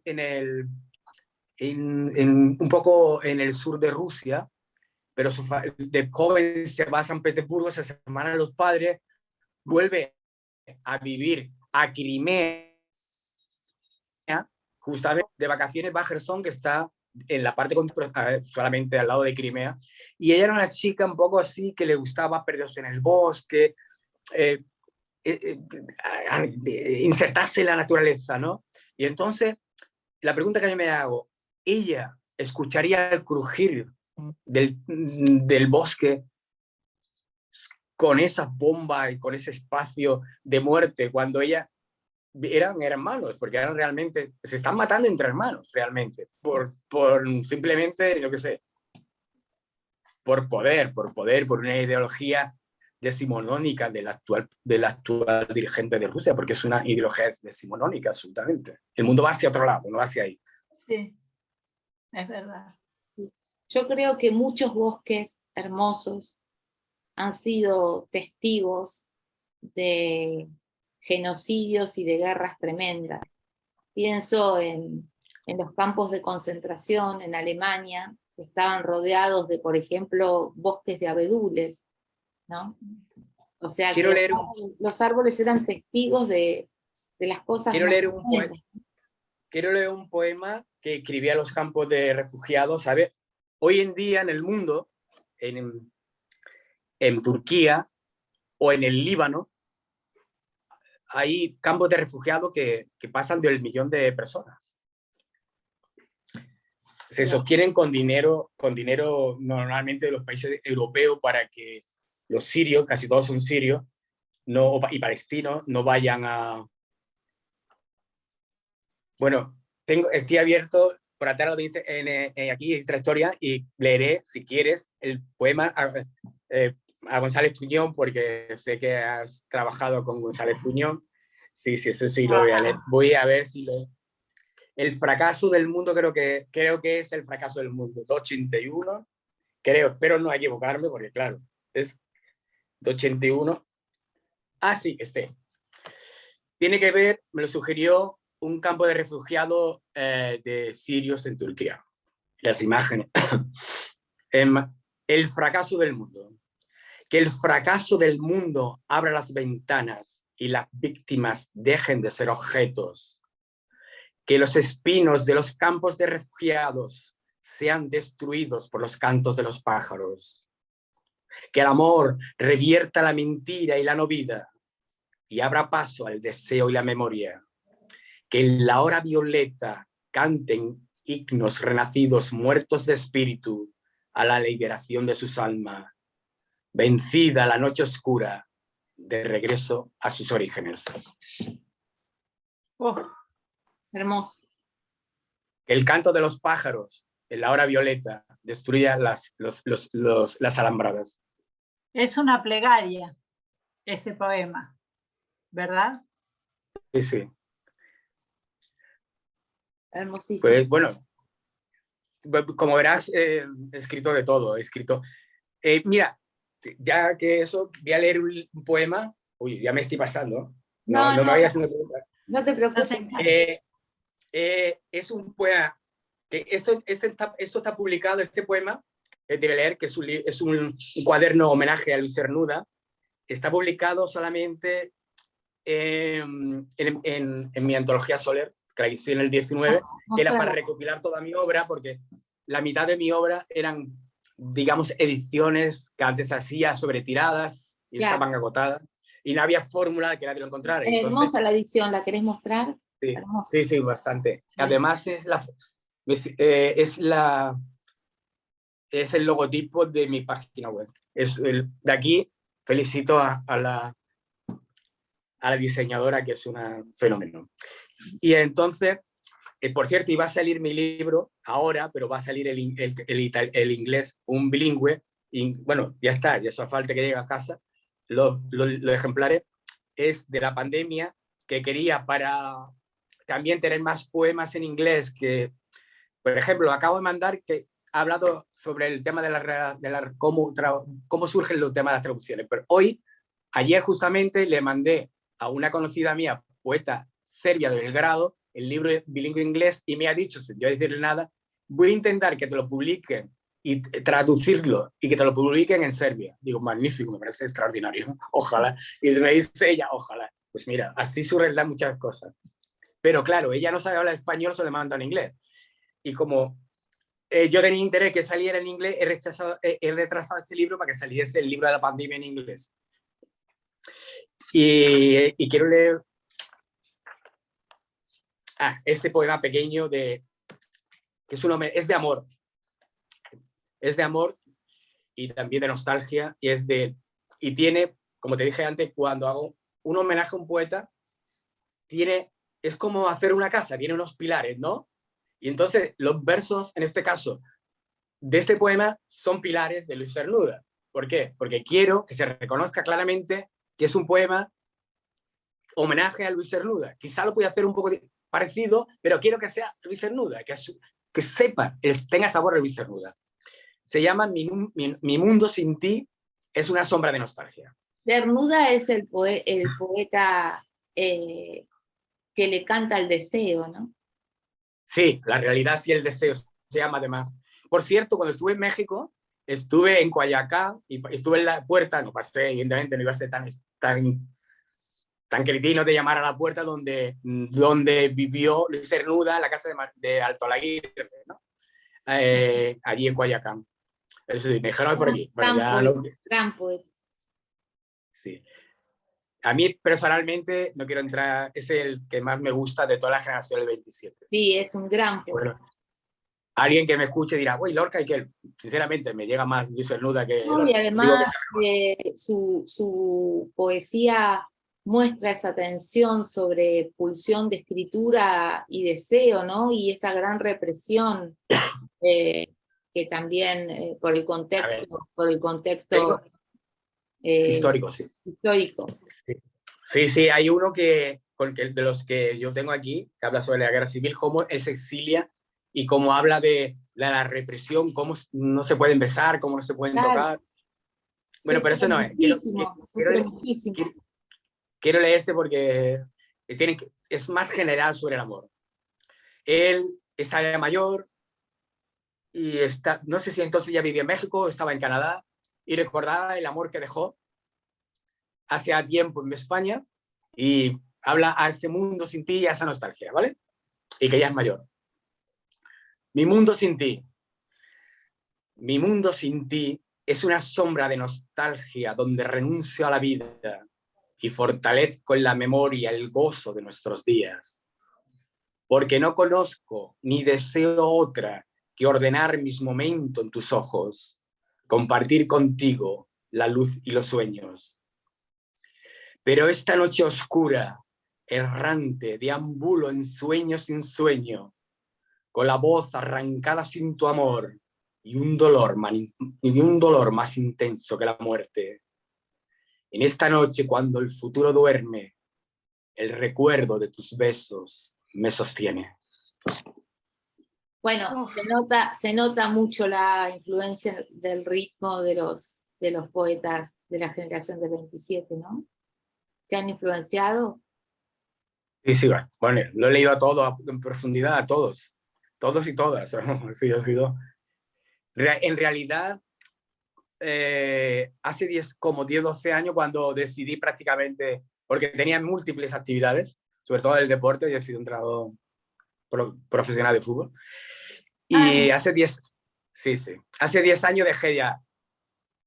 B: un poco en el sur de Rusia, pero de joven se va a San Petersburgo, se separan los padres, vuelve a vivir a Crimea, justamente de vacaciones va a Jersón, que está en la parte solamente al lado de Crimea, y ella era una chica un poco así, que le gustaba perderse en el bosque, insertarse en la naturaleza, ¿no? Y entonces, la pregunta que yo me hago, ¿ella escucharía el crujir del bosque con esas bombas y con ese espacio de muerte cuando ella eran hermanos, porque eran realmente, se están matando entre hermanos realmente, por simplemente, yo qué sé, por poder, por una ideología decimonónica del actual dirigente de Rusia, porque es una ideología decimonónica absolutamente. El mundo va hacia otro lado, no va hacia ahí.
C: Sí, es verdad.
A: Yo creo que muchos bosques hermosos han sido testigos de genocidios y de guerras tremendas. Pienso en los campos de concentración en Alemania, que estaban rodeados de, por ejemplo, bosques de abedules, ¿no? O sea,
B: Quiero
A: que
B: leer
A: los árboles eran testigos de las cosas
B: quiero
A: más
B: leer un poema.
A: tremendas.
B: Quiero leer un poema que escribí a los campos de refugiados, ¿sabes? Hoy en día en el mundo, en Turquía o en el Líbano, hay campos de refugiados que pasan del 1.000.000 de personas. Se sostienen con dinero normalmente de los países europeos para que los sirios, casi todos son sirios, y palestinos, no vayan a... Bueno, estoy abierto por atrás aquí en Historia y leeré, si quieres, el poema a González Tuñón, porque sé que has trabajado con González Tuñón. Sí, eso sí lo voy a leer. Voy a ver si lo... El fracaso del mundo, creo que es el fracaso del mundo. 281, espero no equivocarme, porque claro, es 281. Ah, sí, tiene que ver, me lo sugirió un campo de refugiados de sirios en Turquía. Las imágenes. El fracaso del mundo. Que el fracaso del mundo abra las ventanas y las víctimas dejen de ser objetos. Que los espinos de los campos de refugiados sean destruidos por los cantos de los pájaros. Que el amor revierta la mentira y la no vida y abra paso al deseo y la memoria. Que en la hora violeta canten himnos renacidos muertos de espíritu a la liberación de sus almas. Vencida la noche oscura, de regreso a sus orígenes.
A: Hermoso.
B: El canto de los pájaros en la hora violeta destruía las alambradas.
C: Es una plegaria ese poema, ¿verdad?
B: Sí, sí.
A: Hermosísimo.
B: Pues bueno, como verás, he escrito de todo. Mira, ya que eso, voy a leer un poema. Uy, ya me estoy pasando. No me vayas haciendo preguntas.
A: No te preocupes.
B: Es un poema, que esto está publicado, este poema, debe leer, que es un cuaderno homenaje a Luis Cernuda. Está publicado solamente en mi antología Soler, que la hice en el 19, que era para recopilar toda mi obra, porque la mitad de mi obra eran, digamos, ediciones que antes hacía sobre tiradas y estaban agotadas, y no había fórmula que nadie lo encontrara.
A: Es hermosa la edición, ¿la querés mostrar?
B: Sí, sí, bastante. Sí. Además es el logotipo de mi página web. De aquí felicito a la diseñadora, que es una fenómeno. Y entonces, por cierto, iba a salir mi libro ahora, pero va a salir el inglés, un bilingüe. Y, bueno, ya está, ya solo falta que llegue a casa. Los ejemplares es de la pandemia, que quería para también tener más poemas en inglés, que, por ejemplo, acabo de mandar que ha hablado sobre el tema de cómo surgen los temas de las traducciones, pero ayer justamente le mandé a una conocida mía, poeta serbia de Belgrado, el libro bilingüe inglés, y me ha dicho, sin yo decirle nada, voy a intentar que te lo publiquen y traducirlo y que te lo publiquen en Serbia. Digo, magnífico, me parece extraordinario, ojalá. Y me dice ella, ojalá. Pues mira, así surgen muchas cosas. Pero claro, ella no sabe hablar español, se le manda en inglés. Y como yo tenía interés que saliera en inglés, he retrasado este libro para que saliese el libro de la pandemia en inglés. Y quiero leer este poema pequeño que es de amor. Es de amor y también de nostalgia, y tiene, como te dije antes, cuando hago un homenaje a un poeta, es como hacer una casa, tiene unos pilares, ¿no? Y entonces los versos, en este caso, de este poema, son pilares de Luis Cernuda. ¿Por qué? Porque quiero que se reconozca claramente que es un poema homenaje a Luis Cernuda. Quizá lo pueda hacer un poco parecido, pero quiero que sea Luis Cernuda, que sepa, tenga sabor a Luis Cernuda. Se llama Mi mundo sin ti es una sombra de nostalgia.
A: Cernuda es el poeta que le canta al deseo, ¿no?
B: Sí, la realidad sí, el deseo se llama además. Por cierto, cuando estuve en México, estuve en Coyacá y estuve en la puerta, no pasé, evidentemente no iba a ser tan cretino de llamar a la puerta donde vivió Luis Cernuda, la casa de Alto Alaguirre, ¿no? Allí en Coyacán. Eso sí, me dejaron por aquí. Bueno, ya
A: Gran poeta.
B: Sí. A mí personalmente, no quiero entrar, es el que más me gusta de toda la generación del 27.
A: Sí, es un gran poeta.
B: Bueno, alguien que me escuche dirá, uy, Lorca, y que sinceramente me llega más Luis Cernuda que
A: No,
B: Lorca.
A: y además su poesía muestra esa tensión sobre pulsión de escritura y deseo, ¿no? Y esa gran represión que también por el contexto
B: histórico, sí.
A: histórico.
B: Sí, hay uno de los que yo tengo aquí, que habla sobre la guerra civil, cómo él se exilia y cómo habla de la represión, cómo no se pueden besar, cómo no se pueden tocar. Bueno, pero eso no es. Quiero leer este porque es más general sobre el amor. Él está ya mayor y no sé si entonces ya vivía en México, estaba en Canadá y recordaba el amor que dejó hace tiempo en España y habla a ese mundo sin ti y a esa nostalgia, ¿vale? Y que ya es mayor. Mi mundo sin ti. Mi mundo sin ti es una sombra de nostalgia donde renuncio a la vida y fortalezco en la memoria el gozo de nuestros días. Porque no conozco ni deseo otra que ordenar mis momentos en tus ojos, compartir contigo la luz y los sueños. Pero esta noche oscura, errante, deambulo en sueño sin sueño, con la voz arrancada sin tu amor y un dolor más intenso que la muerte. En esta noche, cuando el futuro duerme, el recuerdo de tus besos me sostiene.
A: Bueno, se nota mucho la influencia del ritmo de los poetas de la generación del 27, ¿no? ¿Te han influenciado?
B: Sí, bueno, lo he leído a todos, en profundidad, a todos y todas. Sí, ha sido. En realidad, hace como 10, 12 años, cuando decidí prácticamente, porque tenía múltiples actividades, sobre todo el deporte, yo he sido entrenador profesional de fútbol, y hace 10 años dejé ya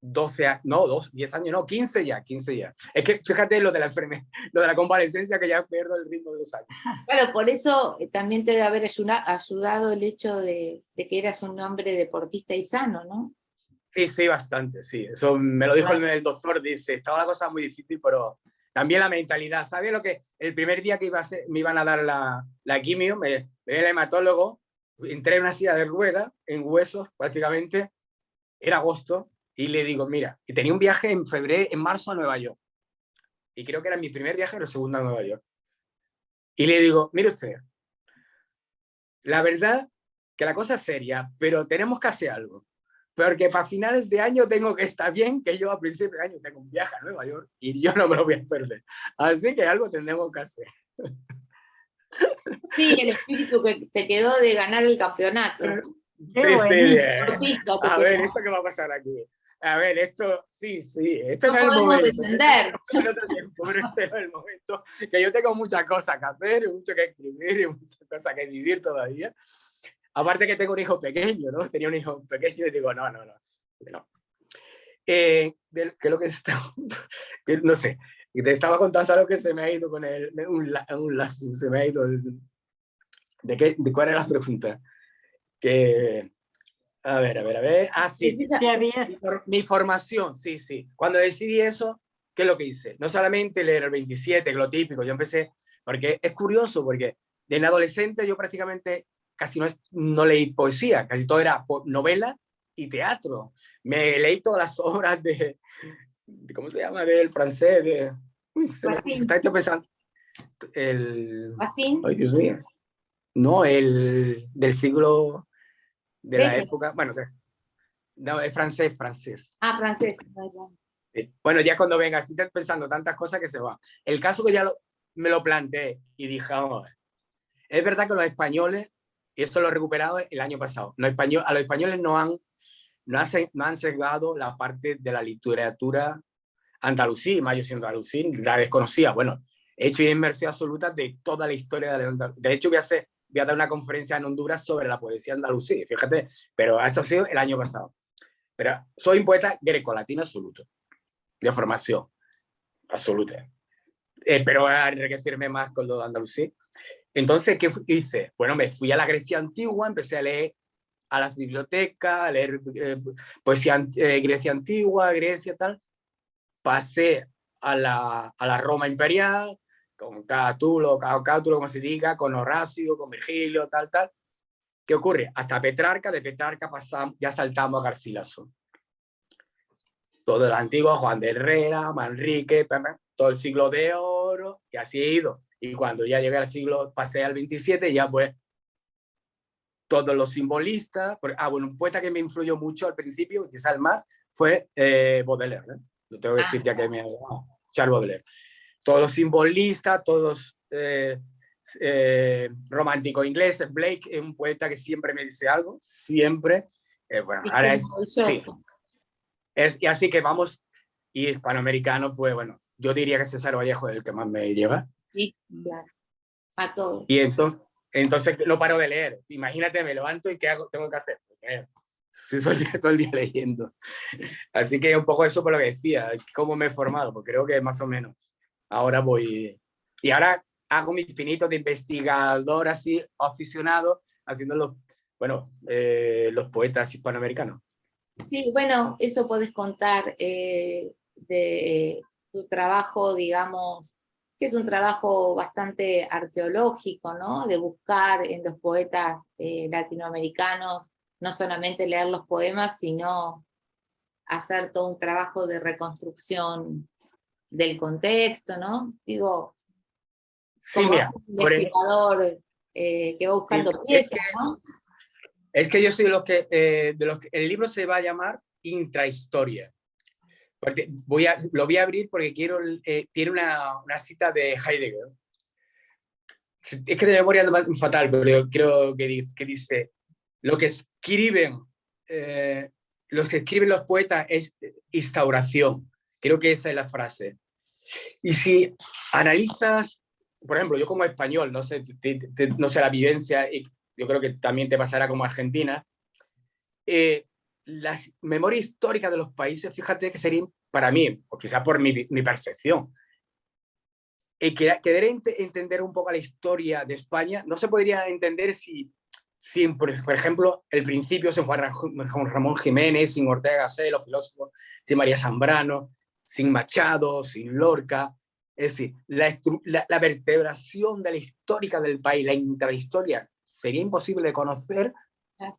B: 10 años, no, 15 ya. Es que fíjate lo de la enfermedad, lo de la convalescencia, que ya pierdo el ritmo de los años.
A: Claro, por eso también te debe haber ayudado el hecho de que eras un hombre deportista y sano, ¿no?
B: Sí, bastante, sí. Eso me lo dijo el doctor, dice, estaba la cosa muy difícil, pero también la mentalidad. ¿Sabes lo que? El primer día que me iban a dar la quimio, me dio el hematólogo, entré en una silla de ruedas, en huesos prácticamente, era agosto, y le digo, mira, que tenía un viaje en marzo a Nueva York, y creo que era mi primer viaje, pero el segundo a Nueva York. Y le digo, mire usted, la verdad que la cosa es seria, pero tenemos que hacer algo. Porque para finales de año tengo que estar bien, que yo a principios de año tengo un viaje a Nueva York y yo no me lo voy a perder. Así que algo tendremos que hacer.
A: Sí, el espíritu que te quedó de ganar el campeonato.
B: Sí, bien. A ver,
A: quedó.
B: ¿esto qué va a pasar aquí? A ver, esto, sí, esto
A: no
B: no es el
A: podemos
B: momento.
A: descender.
B: En otro tiempo, pero este no es el momento. Que yo tengo muchas cosas que hacer, mucho que escribir y muchas cosas que vivir todavía. Aparte que tengo un hijo pequeño, ¿no? Tenía un hijo pequeño y digo, no. ¿Qué es lo que está? No sé, te estaba contando algo que se me ha ido con se me ha ido ¿de cuál era la pregunta? Que, a ver. Sí. Mi formación, sí. Cuando decidí eso, ¿qué es lo que hice? No solamente leer el 27, que es lo típico, yo empecé, porque es curioso, porque en adolescente yo prácticamente casi no leí poesía, casi todo era novela y teatro. Me leí todas las obras ¿cómo se llama? Del francés, está pensando.
A: ¿Así?
B: Ay, Dios mío. No, del siglo, de la época, bueno, No, es francés, francés.
A: Ah, francés.
B: Bueno, ya cuando venga, estoy pensando tantas cosas que se va. El caso que ya me lo planteé y dije, vamos a ver, es verdad que los españoles, y eso lo he recuperado el año pasado, a los españoles no han sesgado la parte de la literatura andalusí, más yo siendo andalusí, la desconocía. Bueno, he hecho inmersión absoluta de toda la historia de Andalucía. De hecho, voy a dar una conferencia en Honduras sobre la poesía andalusí, fíjate, pero eso ha sido el año pasado. Pero soy un poeta grecolatino absoluto, de formación absoluta. Pero a enriquecerme más con lo de Andalusí. Entonces, ¿qué hice? Bueno, me fui a la Grecia antigua, empecé a leer a las bibliotecas, a leer poesía Grecia antigua, Grecia, tal. Pasé a la Roma imperial, con Catulo, como se diga, con Horacio, con Virgilio, tal, tal. ¿Qué ocurre? Hasta Petrarca, de Petrarca pasamos, ya saltamos a Garcilaso. Todo el antiguo, Juan de Herrera, Manrique, todo el siglo de oro, y así he ido. Y cuando ya llegué al siglo, pasé al 27, ya pues todos los simbolistas. Bueno, un poeta que me influyó mucho al principio, quizás el más, fue Baudelaire, ¿eh? Lo tengo que decir ya que me ha Charles Baudelaire. Todos los simbolistas, todos románticos ingleses. Blake es un poeta que siempre me dice algo, siempre. Bueno, ahora es, sí. Y así que vamos, y hispanoamericano, pues bueno, yo diría que César Vallejo es el que más me lleva.
A: Sí, claro, a todos.
B: Y entonces no paro de leer. Imagínate, me levanto y ¿qué hago? Tengo que hacer. Estoy todo el día leyendo. Así que un poco eso por lo que decía, cómo me he formado, porque creo que más o menos ahora voy... Y ahora hago mis pinitos de investigador así, aficionado, haciendo los poetas hispanoamericanos.
A: Sí, bueno, eso podés contar de tu trabajo, digamos, que es un trabajo bastante arqueológico, ¿no? De buscar en los poetas latinoamericanos, no solamente leer los poemas, sino hacer todo un trabajo de reconstrucción del contexto, ¿no? Digo,
B: Sí,
A: como
B: mira,
A: un investigador que va buscando piezas, ¿no?
B: Es que yo soy de los que el libro se va a llamar Intrahistoria. Porque lo voy a abrir porque tiene una cita de Heidegger. Es que de memoria es fatal, pero yo creo que dice, lo que escriben los poetas es instauración. Creo que esa es la frase. Y si analizas, por ejemplo, yo como español, no sé la vivencia, y yo creo que también te pasará como Argentina, las memorias históricas de los países, fíjate que serían, para mí, o quizás por mi percepción, querer entender un poco la historia de España, no se podría entender si por ejemplo, el principio sin Juan Ramón Jiménez, sin Ortega Gasset, los filósofos, sin María Zambrano, sin Machado, sin Lorca. Es decir, la vertebración de la histórica del país, la intrahistoria, sería imposible de conocer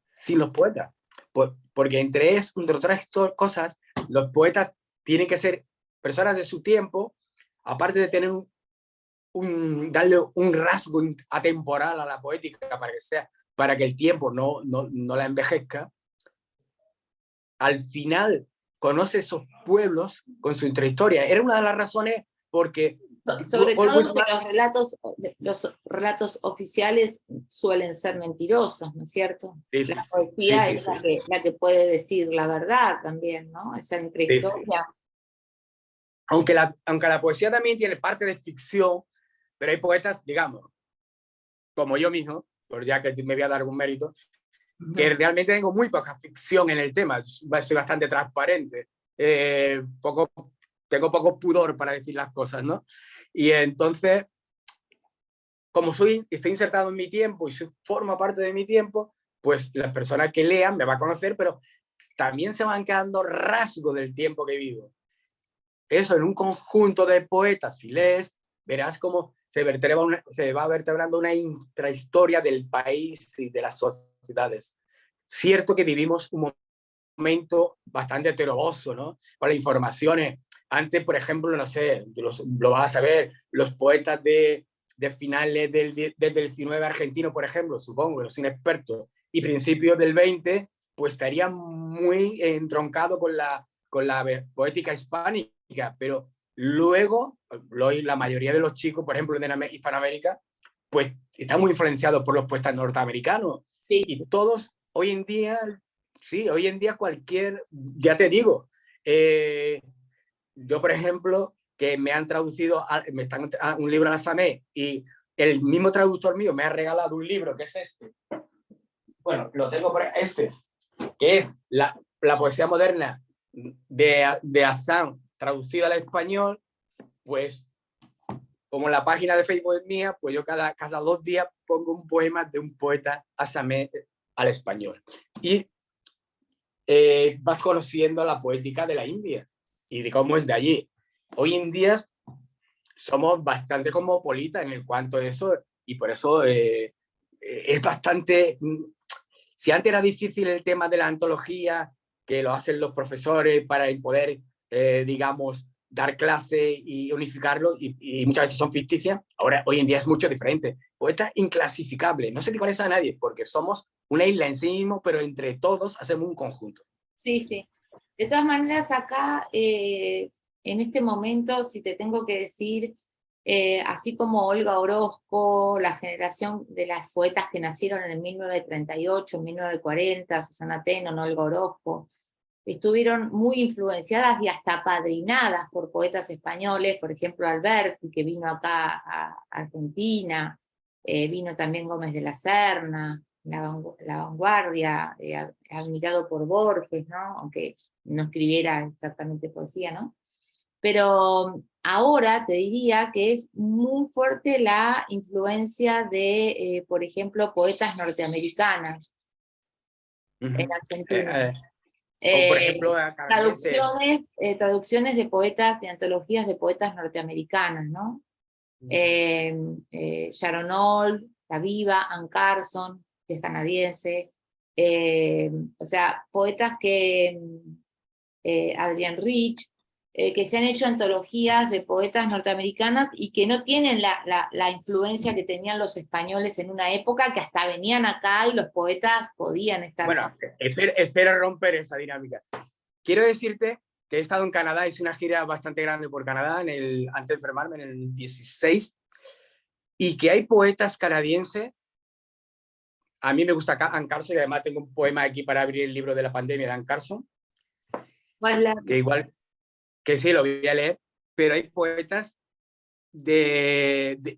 B: sin los poetas. Porque entre otras cosas, los poetas tienen que ser personas de su tiempo, aparte de tener darle un rasgo atemporal a la poética para que el tiempo no la envejezca. Al final conoce esos pueblos con su intrahistoria. Era una de las razones porque...
A: Sobre todo que los relatos oficiales suelen ser mentirosos, ¿no es cierto?
B: Sí,
A: la poesía es la que puede decir la verdad también, ¿no? Esa intrahistoria.
B: Sí. Aunque la poesía también tiene parte de ficción, pero hay poetas, digamos, como yo mismo, por ya que me voy a dar algún mérito, que realmente tengo muy poca ficción en el tema, soy bastante transparente, tengo poco pudor para decir las cosas, ¿no? Y entonces, como estoy insertado en mi tiempo y forma parte de mi tiempo, pues las personas que lean me van a conocer, pero también se van quedando rasgos del tiempo que vivo. Eso en un conjunto de poetas, si lees, verás cómo se va vertebrando una intrahistoria del país y de las sociedades. Cierto que vivimos un momento bastante heterodoxo, ¿no? Con las informaciones. Antes, por ejemplo, no sé, lo vas a saber, los poetas de finales del 19 argentino, por ejemplo, supongo que no soy un experto, y principios del 20, pues estaría muy entroncado con la poética hispánica, pero luego la mayoría de los chicos, por ejemplo, de Hispanoamérica, pues están muy influenciados por los poetas norteamericanos.
A: Sí.
B: Y todos, hoy en día, sí, hoy en día cualquier, ya te digo, yo, por ejemplo, que me han traducido, un libro al Samé, y el mismo traductor mío me ha regalado un libro, que es este. Bueno, lo tengo por este, que es la poesía moderna de Assam, traducida al español. Pues, como la página de Facebook es mía, pues yo cada 2 días pongo un poema de un poeta asamé al español. Y vas conociendo la poética de la India y de cómo es de allí. Hoy en día somos bastante cosmopolitas en el cuanto a eso, y por eso es bastante... Si antes era difícil el tema de la antología, que lo hacen los profesores para poder, digamos, dar clase y unificarlo, y muchas veces son ficticias, ahora hoy en día es mucho diferente. Poeta inclasificable, no se le parece a nadie, porque somos una isla en sí mismo, pero entre todos hacemos un conjunto.
A: Sí, sí. De todas maneras, acá, en este momento, si te tengo que decir, así como Olga Orozco, la generación de las poetas que nacieron en el 1938, 1940, Susana Teno, Olga Orozco, estuvieron muy influenciadas y hasta apadrinadas por poetas españoles, por ejemplo Alberti, que vino acá a Argentina, vino también Gómez de la Serna, la Vanguardia, admirado por Borges, ¿no? Aunque no escribiera exactamente poesía, ¿no? Pero ahora te diría que es muy fuerte la influencia de, por ejemplo, poetas norteamericanas en Argentina.
B: O por ejemplo,
A: Traducciones de poetas, de antologías de poetas norteamericanas, ¿no? Sharon Old, La Viva, Ann Carson, que es canadiense, o sea, poetas que, Adrienne Rich, que se han hecho antologías de poetas norteamericanas y que no tienen la influencia que tenían los españoles en una época, que hasta venían acá y los poetas podían estar...
B: Bueno, espero romper esa dinámica. Quiero decirte que he estado en Canadá, hice una gira bastante grande por Canadá antes de enfermarme, en el 16, y que hay poetas canadienses. A mí me gusta Ann Carson, y además tengo un poema aquí para abrir el libro de la pandemia de Ann Carson, que igual, que sí, lo voy a leer, pero hay poetas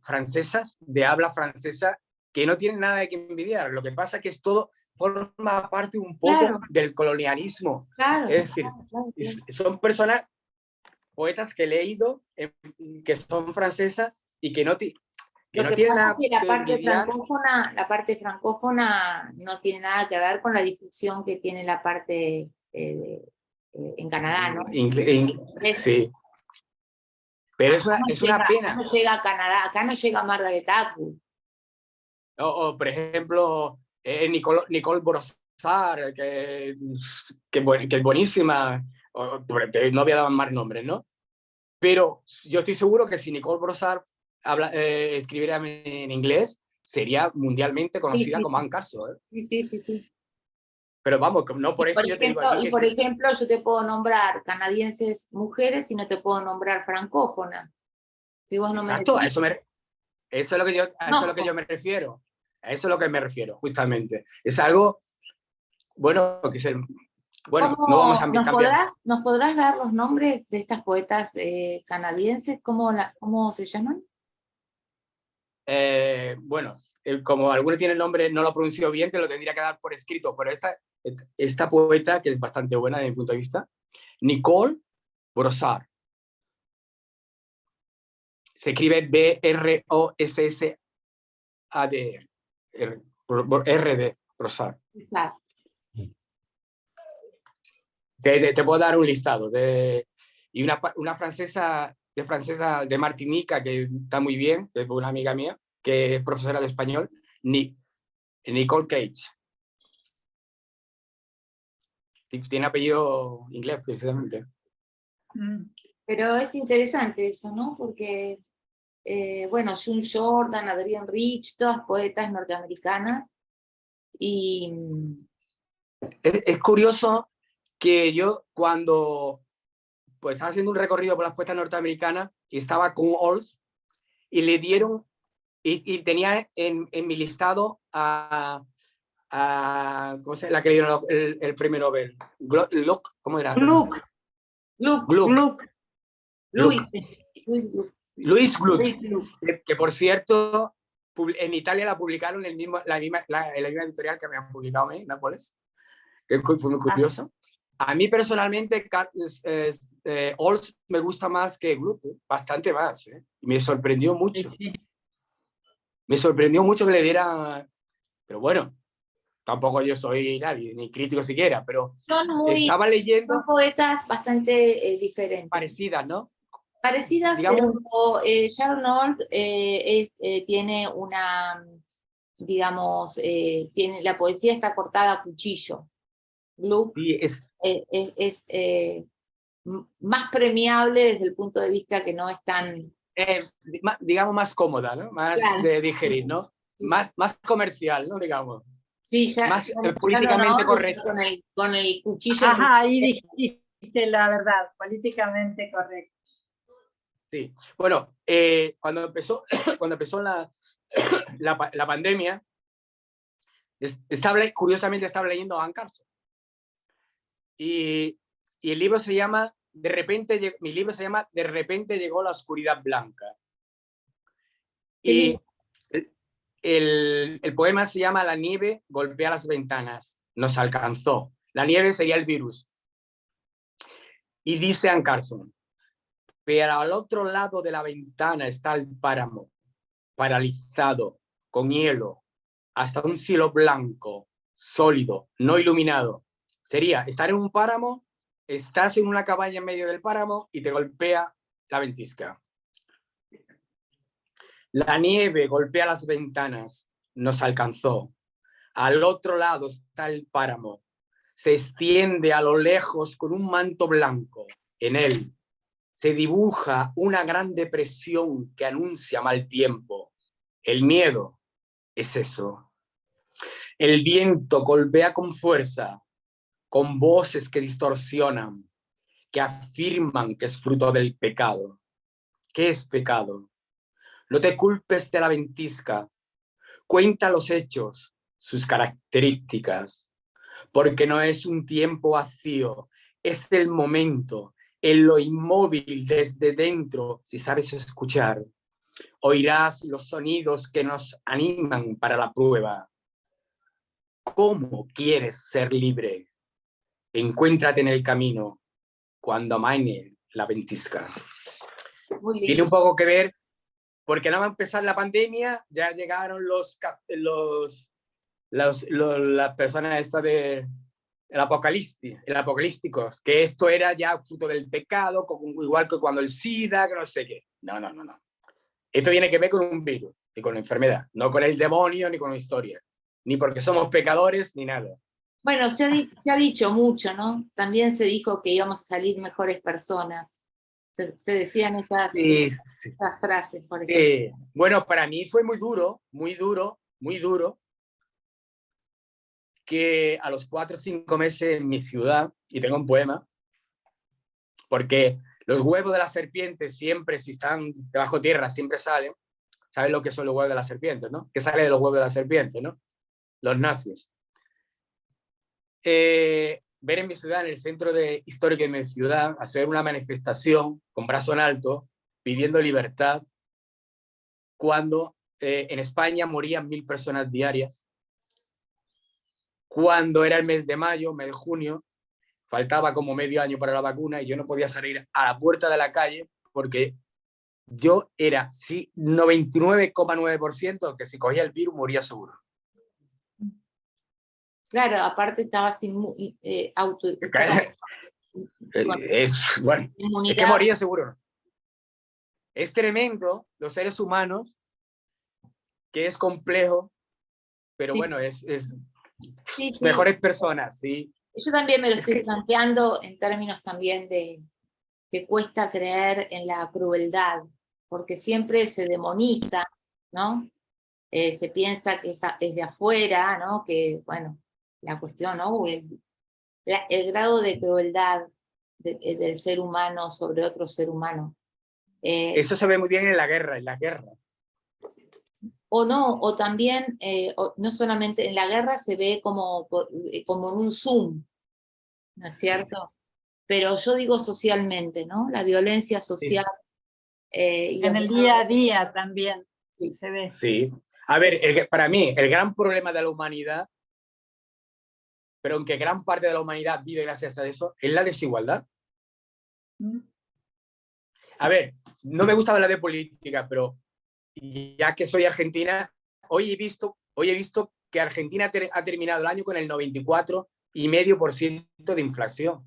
B: francesas, de habla francesa, que no tienen nada de que envidiar. Lo que pasa es que todo forma parte un poco del colonialismo.
A: Claro,
B: es decir, son personas, poetas que he leído, que son francesas y que no tienen nada
A: que la parte francófona no tiene nada que ver con la difusión que tiene la parte en Canadá, ¿no?
B: Sí. Pero es una pena.
A: Acá no llega a Canadá, acá no llega a Margaret Atwood.
B: O por ejemplo, Nicole Brossard, que es buenísima. No voy a dar más nombres, ¿no? Pero yo estoy seguro que si Nicole Brossard escribiera en inglés, sería mundialmente conocida como Ann Carson.
A: Sí.
B: Pero vamos, no por eso yo te digo aquí
A: que... por ejemplo, yo te puedo nombrar canadienses mujeres y no te puedo nombrar francófonas. Si vos no
B: Exacto,
A: me
B: decís... eso es lo que yo me refiero. A eso es lo que me refiero, justamente. Es algo, bueno, que se... Bueno, no vamos a cambiar.
A: ¿Nos podrás dar los nombres de estas poetas canadienses? ¿Cómo se llaman?
B: Bueno, como alguno tiene el nombre, no lo pronuncio bien, te lo tendría que dar por escrito, pero esta poeta, que es bastante buena desde mi punto de vista, Nicole Brossard. Se escribe B-R-O-S-S-A-D. R-D, Brossard.
A: Exacto.
B: Te puedo dar un listado. Y una francesa de Martinica, que está muy bien, que es una amiga mía, que es profesora de español, Nicole Cage. Tiene apellido inglés, precisamente.
A: Pero es interesante eso, ¿no? Porque, bueno, June Jordan, Adrienne Rich, todas poetas norteamericanas, y
B: Es curioso que yo cuando pues estaba haciendo un recorrido por las puestas norteamericanas y estaba con Olds y le dieron, y tenía en mi listado ¿cómo se llama? La que le dieron el premio Nobel. Gluck, ¿cómo era?
C: Gluck,
A: Gluck,
B: Gluck.
C: Gluck.
A: Luis,
C: Luis.
B: Luis Gluck,
C: Luis Gluck.
B: que por cierto, en Italia la publicaron en la misma editorial que me han publicado a mí, Nápoles, que fue muy curioso. A mí personalmente, Olds me gusta más que Gluck, bastante más. Y me sorprendió mucho.
C: Sí.
B: Me sorprendió mucho que le diera, pero bueno, tampoco yo soy nadie, ni crítico siquiera, pero estaba leyendo...
A: Son poetas bastante diferentes.
B: Parecidas, ¿no?
A: Parecidas,
B: digamos,
A: pero Sharon Olds tiene una, digamos, la poesía está cortada a cuchillo. Gluck
B: sí,
A: es más premiable desde el punto de vista que no es tan...
B: digamos, más cómoda, ¿no? Más
A: claro,
B: de digerir, ¿no?
A: Sí.
B: Más comercial, ¿no? Digamos.
A: Sí, ya,
B: más políticamente correcto.
A: Con el cuchillo.
C: Ajá, ahí dijiste la verdad, políticamente correcto.
B: Sí, bueno, cuando empezó la pandemia, curiosamente estaba leyendo a Anne Carson. Y el libro se llama, mi libro se llama De repente llegó la oscuridad blanca. Y el poema se llama La nieve golpea las ventanas, nos alcanzó. La nieve sería el virus. Y dice Anne Carson, pero al otro lado de la ventana está el páramo, paralizado, con hielo, hasta un cielo blanco, sólido, no iluminado. Sería estar en un páramo, estás en una cabaña en medio del páramo y te golpea la ventisca. La nieve golpea las ventanas, nos alcanzó. Al otro lado está el páramo. Se extiende a lo lejos con un manto blanco. En él se dibuja una gran depresión que anuncia mal tiempo. El miedo es eso. El viento golpea con fuerza, con voces que distorsionan, que afirman que es fruto del pecado. ¿Qué es pecado? No te culpes de la ventisca. Cuenta los hechos, sus características, porque no es un tiempo vacío, es el momento, en lo inmóvil desde dentro, si sabes escuchar. Oirás los sonidos que nos animan para la prueba. ¿Cómo quieres ser libre? Encuéntrate en el camino cuando amaine la ventisca. Tiene un poco que ver, porque nada más empezar la pandemia, ya llegaron las personas estas el apocalípticos, que esto era ya fruto del pecado, igual que cuando el SIDA, que no sé qué. No. Esto tiene que ver con un virus y con la enfermedad, no con el demonio ni con una historia, ni porque somos pecadores ni nada.
A: Bueno, se ha dicho mucho, ¿no? También se dijo que íbamos a salir mejores personas. Se decían esas frases, por ejemplo.
B: Bueno, para mí fue muy duro, que a los 4 o 5 meses en mi ciudad, y tengo un poema, porque los huevos de la serpiente siempre, si están debajo tierra, siempre salen. ¿Sabes lo que son los huevos de la serpiente, no? ¿Qué sale de los huevos de la serpiente, no? Los nazis. Ver en mi ciudad, en el centro histórico de mi ciudad, hacer una manifestación con brazo en alto, pidiendo libertad, cuando en España morían 1000 personas diarias, cuando era el mes de mayo, mes de junio, faltaba como medio año para la vacuna y yo no podía salir a la puerta de la calle porque yo era 99,9% que si cogía el virus moría seguro.
A: Claro, aparte estaba sin
B: bueno, es que moría seguro. Es tremendo los seres humanos, que es complejo, pero sí, bueno, sí, mejores personas, ¿sí?
A: Yo también me lo estoy planteando en términos también de que cuesta creer en la crueldad, porque siempre se demoniza, ¿no? Se piensa que es de afuera, ¿no? Que, bueno, la cuestión, ¿no? O el grado de crueldad del ser humano sobre otro ser humano.
B: Eso se ve muy bien en la guerra.
A: O no, o también, no solamente en la guerra se ve como en un zoom, ¿no es cierto? Pero yo digo socialmente, ¿no? La violencia social. Y
C: en el día a día también
A: sí.
C: se ve.
B: Sí. A ver, para mí, el gran problema de la humanidad, pero aunque gran parte de la humanidad vive gracias a eso, es la desigualdad. A ver, no me gusta hablar de política, pero ya que soy argentina, hoy he visto que Argentina ha terminado el año con el 94,5% de inflación.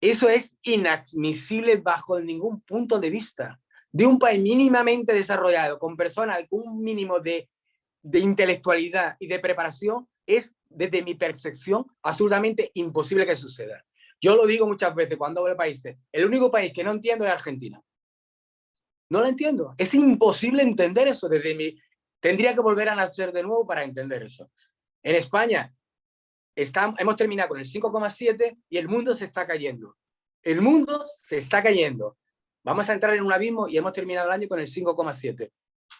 B: Eso es inadmisible bajo ningún punto de vista. De un país mínimamente desarrollado, con personas con un mínimo de intelectualidad y de preparación, es, desde mi percepción, absolutamente imposible que suceda. Yo lo digo muchas veces cuando hablo de países. El único país que no entiendo es Argentina. No lo entiendo. Es imposible entender eso desde mi... Tendría que volver a nacer de nuevo para entender eso. En España hemos terminado con el 5,7 y el mundo se está cayendo. El mundo se está cayendo. Vamos a entrar en un abismo y hemos terminado el año con el 5,7.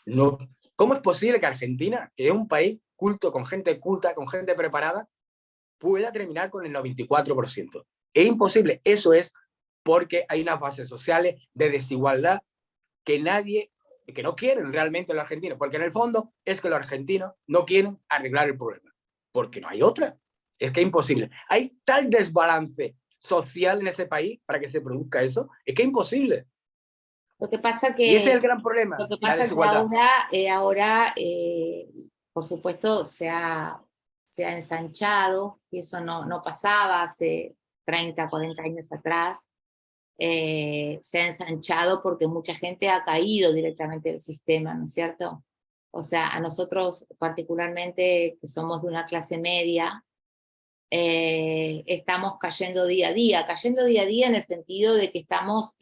B: No. ¿Cómo es posible que Argentina, que es un país culto, con gente culta, con gente preparada, pueda terminar con el 94%? Es imposible. Eso es porque hay unas bases sociales de desigualdad que no quieren realmente los argentinos, porque en el fondo es que los argentinos no quieren arreglar el problema, porque no hay otra. Es que es imposible. Hay tal desbalance social en ese país para que se produzca eso, es que es imposible.
A: Lo que pasa que,
B: y ese es el gran problema, la desigualdad.
A: Ahora por supuesto, se ha ensanchado, y eso no pasaba hace 30, 40 años atrás. Se ha ensanchado porque mucha gente ha caído directamente del sistema, ¿no es cierto? O sea, a nosotros particularmente, que somos de una clase media, estamos cayendo día a día en el sentido de que estamos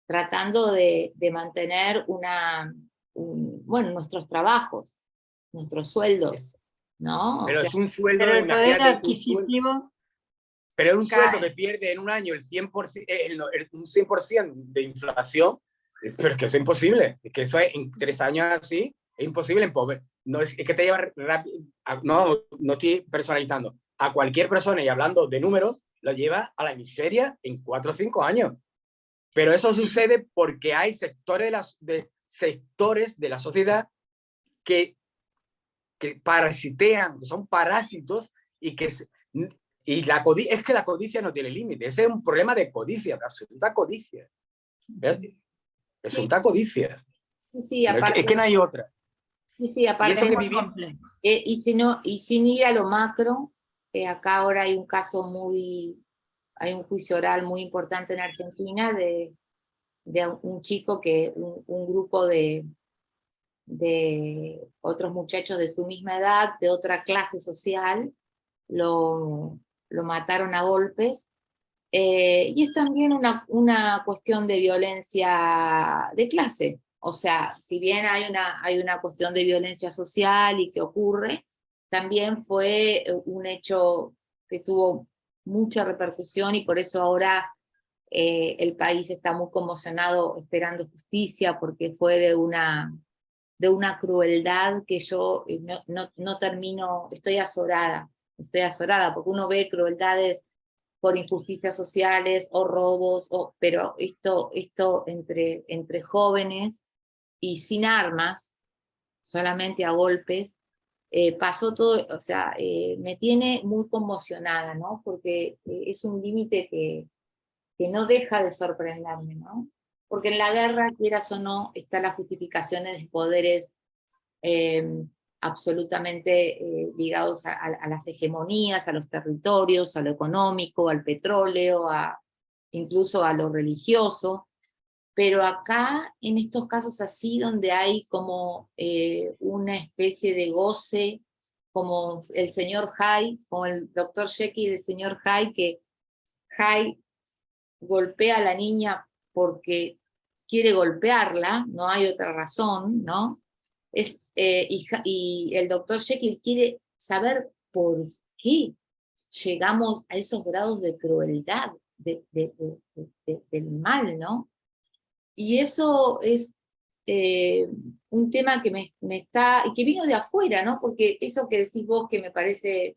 A: tratando de mantener nuestros trabajos, nuestros sueldos, ¿no?
B: Pero
A: o sea,
B: es un sueldo,
C: pero el poder
B: imagínate,
C: adquisitivo
B: pero es un
C: cae.
B: sueldo que pierde en un año el 100%, un 100% de inflación, pero es que eso es imposible, es que eso es, en 3 años así, es imposible en pobre. No es que te lleva rápido, no estoy personalizando, a cualquier persona, y hablando de números, lo lleva a la miseria en 4 o 5 años. Pero eso sucede porque hay sectores de la sociedad que parasitean, que son parásitos, y que es que la codicia no tiene límite. Ese es un problema de codicia, de absoluta codicia. Absoluta codicia.
A: Sí, aparte,
B: es que no hay otra.
A: Sí, aparte.
B: Y eso que
C: muy
B: vivimos.
C: complejo.
A: Y sin ir a lo macro, acá ahora hay un juicio oral muy importante en Argentina de un chico un grupo de otros muchachos de su misma edad, de otra clase social, lo mataron a golpes. Y es también una cuestión de violencia de clase. O sea, si bien hay una cuestión de violencia social y que ocurre, también fue un hecho que tuvo mucha repercusión, y por eso ahora el país está muy conmocionado esperando justicia, porque fue de una crueldad que yo no termino, estoy azorada, porque uno ve crueldades por injusticias sociales o robos, pero esto entre jóvenes y sin armas, solamente a golpes, pasó todo. O sea, me tiene muy conmocionada, ¿no? Porque es un límite que no deja de sorprenderme, ¿no? Porque en la guerra, quieras o no, están las justificaciones de poderes absolutamente ligados a las hegemonías, a los territorios, a lo económico, al petróleo, incluso a lo religioso. Pero acá, en estos casos así, donde hay como una especie de goce, como el señor Hyde, como el doctor Jekyll y el señor Hyde, que Hyde golpea a la niña porque quiere golpearla, no hay otra razón, ¿no? Y el doctor Jekyll quiere saber por qué llegamos a esos grados de crueldad, del mal, ¿no? Y eso es un tema que me está, y que vino de afuera, ¿no? Porque eso que decís vos, que me parece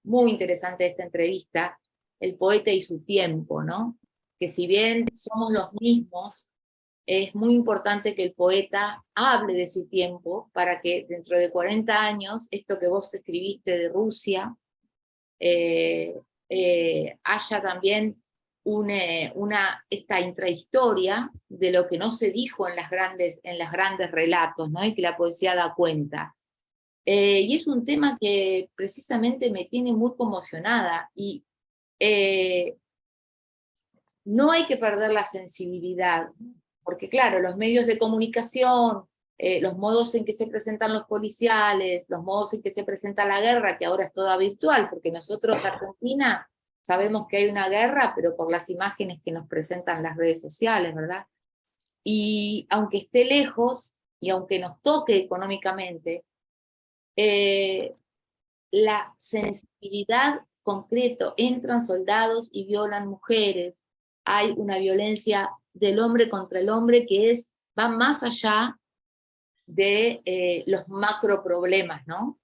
A: muy interesante de esta entrevista, el poeta y su tiempo, ¿no? Que si bien somos los mismos, es muy importante que el poeta hable de su tiempo para que dentro de 40 años, esto que vos escribiste de Rusia, haya también esta intrahistoria de lo que no se dijo en las grandes relatos, ¿no? Y que la poesía da cuenta. Y es un tema que precisamente me tiene muy conmocionada, y no hay que perder la sensibilidad, porque claro, los medios de comunicación, los modos en que se presentan los policiales, los modos en que se presenta la guerra, que ahora es toda virtual, porque nosotros, Argentina, sabemos que hay una guerra, pero por las imágenes que nos presentan las redes sociales, ¿verdad? Y aunque esté lejos, y aunque nos toque económicamente, la sensibilidad concreto, entran soldados y violan mujeres, hay una violencia del hombre contra el hombre que va más allá de los macro problemas, ¿no?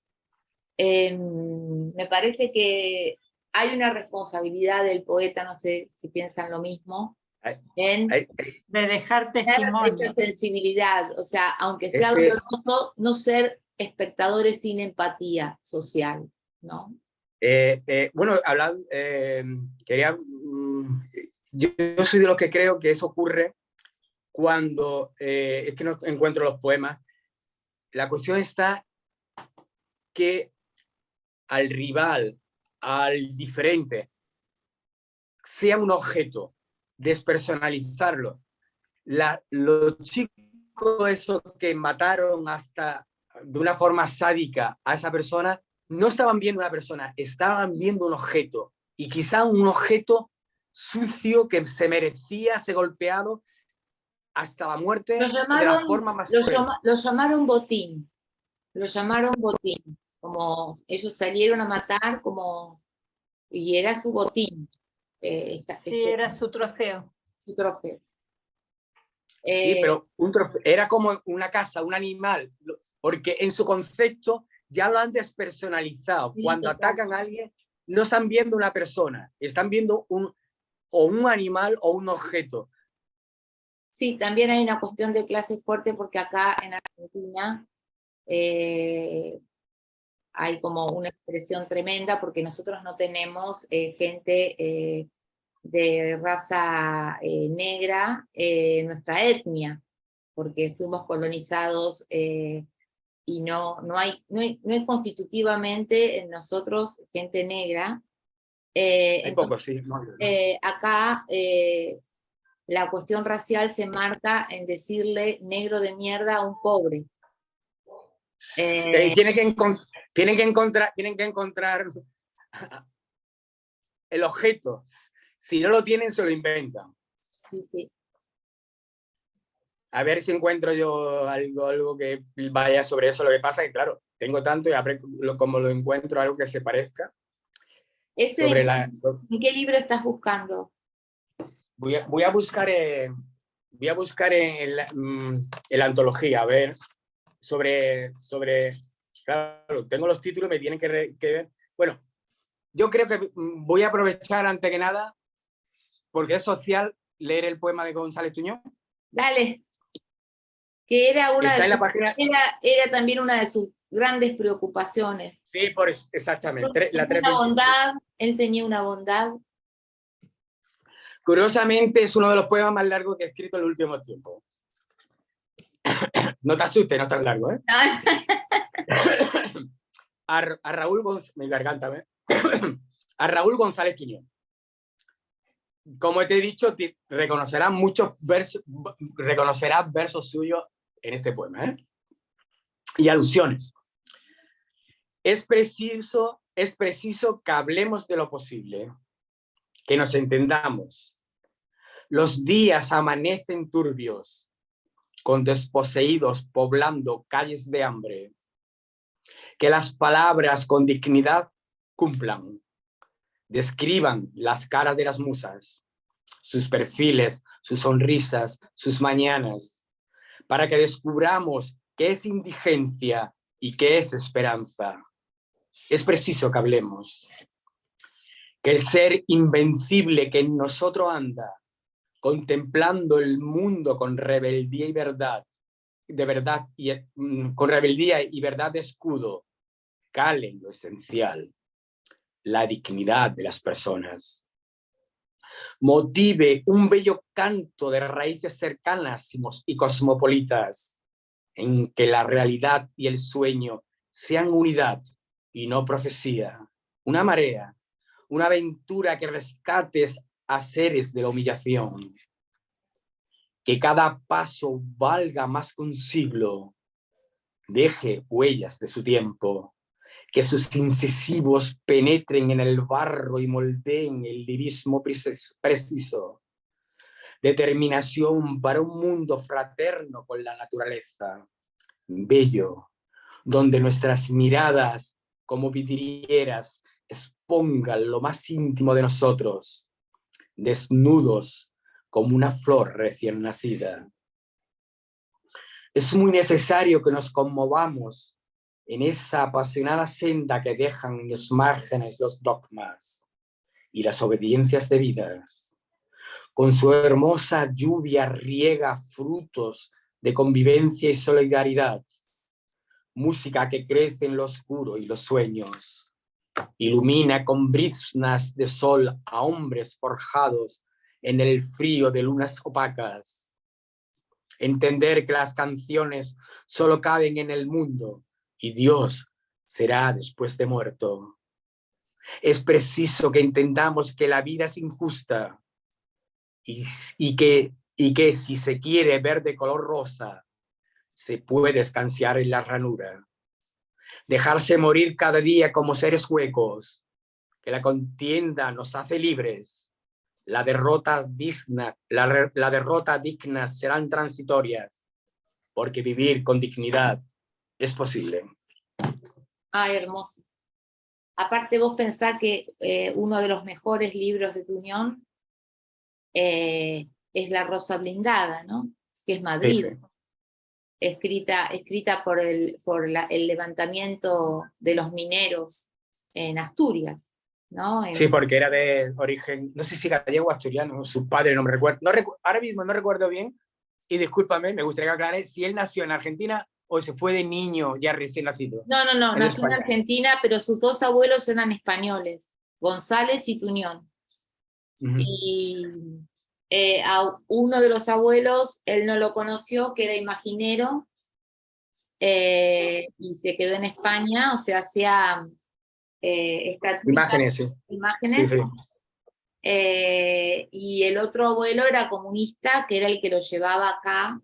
A: Me parece que hay una responsabilidad del poeta, no sé si piensan lo mismo,
C: de dejar testimonio.
A: Esa sensibilidad, o sea, aunque sea doloroso, no ser espectadores sin empatía social, ¿no?
B: Bueno, hablando, yo soy de los que creo que eso ocurre cuando, es que no encuentro los poemas. La cuestión está que al rival, al diferente, sea un objeto, despersonalizarlo. Los chicos esos que mataron hasta de una forma sádica a esa persona, no estaban viendo una persona, estaban viendo un objeto, y quizá un objeto sucio que se merecía ser golpeado hasta la muerte de la forma más cruel.
A: Lo llamaron botín, como ellos salieron a matar, y era su botín.
C: Sí, era su trofeo.
A: Su trofeo.
B: Sí, pero un trofeo era como una casa, un animal, porque en su concepto ya lo han despersonalizado. Sí, cuando atacan a alguien, no están viendo una persona, están viendo un animal o un objeto.
A: Sí, también hay una cuestión de clase fuerte, porque acá en Argentina hay como una expresión tremenda, porque nosotros no tenemos gente de raza negra en nuestra etnia, porque fuimos colonizados y no hay constitutivamente en nosotros gente negra. Entonces, acá la cuestión racial se marca en decirle negro de mierda a un pobre.
B: Tienen que encontrar el objeto. Si no lo tienen, se lo inventan.
A: Sí, sí.
B: A ver si encuentro yo algo que vaya sobre eso. Lo que pasa es que, claro, tengo tanto, y como lo encuentro algo que se parezca.
A: ¿En qué libro estás buscando?
B: Voy a buscar en la antología, a ver, sobre claro, tengo los títulos, me tienen que ver. Bueno, yo creo que voy a aprovechar antes que nada, porque es social, leer el poema de González Tuñón.
A: Dale. Que era era también una de sus grandes preocupaciones.
B: Sí, exactamente.
A: Él tenía una bondad.
B: Curiosamente, es uno de los poemas más largos que he escrito en el último tiempo. No te asustes, no es tan largo, ¿eh? a Raúl González, mi garganta, ¿ves? A Raúl González Tuñón. Como te he dicho, reconocerás versos suyos en este poema, ¿eh? Y alusiones. Es preciso que hablemos de lo posible, que nos entendamos. Los días amanecen turbios, con desposeídos poblando calles de hambre. Que las palabras con dignidad cumplan, describan las caras de las musas, sus perfiles, sus sonrisas, sus mañanas, para que descubramos qué es indigencia y qué es esperanza. Es preciso que hablemos. Que el ser invencible que en nosotros anda, contemplando el mundo con rebeldía y verdad, con rebeldía y verdad de escudo, cale en lo esencial, la dignidad de las personas. Motive un bello canto de raíces cercanas y cosmopolitas, en que la realidad y el sueño sean unidad y no profecía, una marea, una aventura que rescates a seres de la humillación. Que cada paso valga más que un siglo, deje huellas de su tiempo, que sus incisivos penetren en el barro y moldeen el lirismo preciso. Determinación para un mundo fraterno con la naturaleza, bello, donde nuestras miradas como vidrieras expongan lo más íntimo de nosotros, desnudos como una flor recién nacida. Es muy necesario que nos conmovamos en esa apasionada senda que dejan en los márgenes los dogmas y las obediencias debidas. Con su hermosa lluvia riega frutos de convivencia y solidaridad. Música que crece en lo oscuro y los sueños. Ilumina con briznas de sol a hombres forjados en el frío de lunas opacas. Entender que las canciones solo caben en el mundo y Dios será después de muerto. Es preciso que entendamos que la vida es injusta y que si se quiere ver de color rosa, se puede escanciar en la ranura. Dejarse morir cada día como seres huecos, que la contienda nos hace libres. La derrota digna serán transitorias, porque vivir con dignidad es posible.
A: Ay, hermoso. Aparte vos pensás que uno de los mejores libros de tu unión es La Rosa Blindada, ¿no? Que es Madrid.
B: Sí, sí.
A: Escrita por el levantamiento de los mineros en Asturias, ¿no?
B: Sí, porque era de origen, no sé si gallego o asturiano, su padre no me recuerdo, ahora mismo no recuerdo bien, y discúlpame, me gustaría que aclare si él nació en Argentina o se fue de niño ya recién nacido.
A: No, nació en Argentina, pero sus dos abuelos eran españoles, González y Tuñón. Y a uno de los abuelos, él no lo conoció, que era imaginero, y se quedó en España, o sea, hacía
B: imágenes, sí.
A: Imágenes.
B: Sí, sí.
A: Y el otro abuelo era comunista, que era el que lo llevaba acá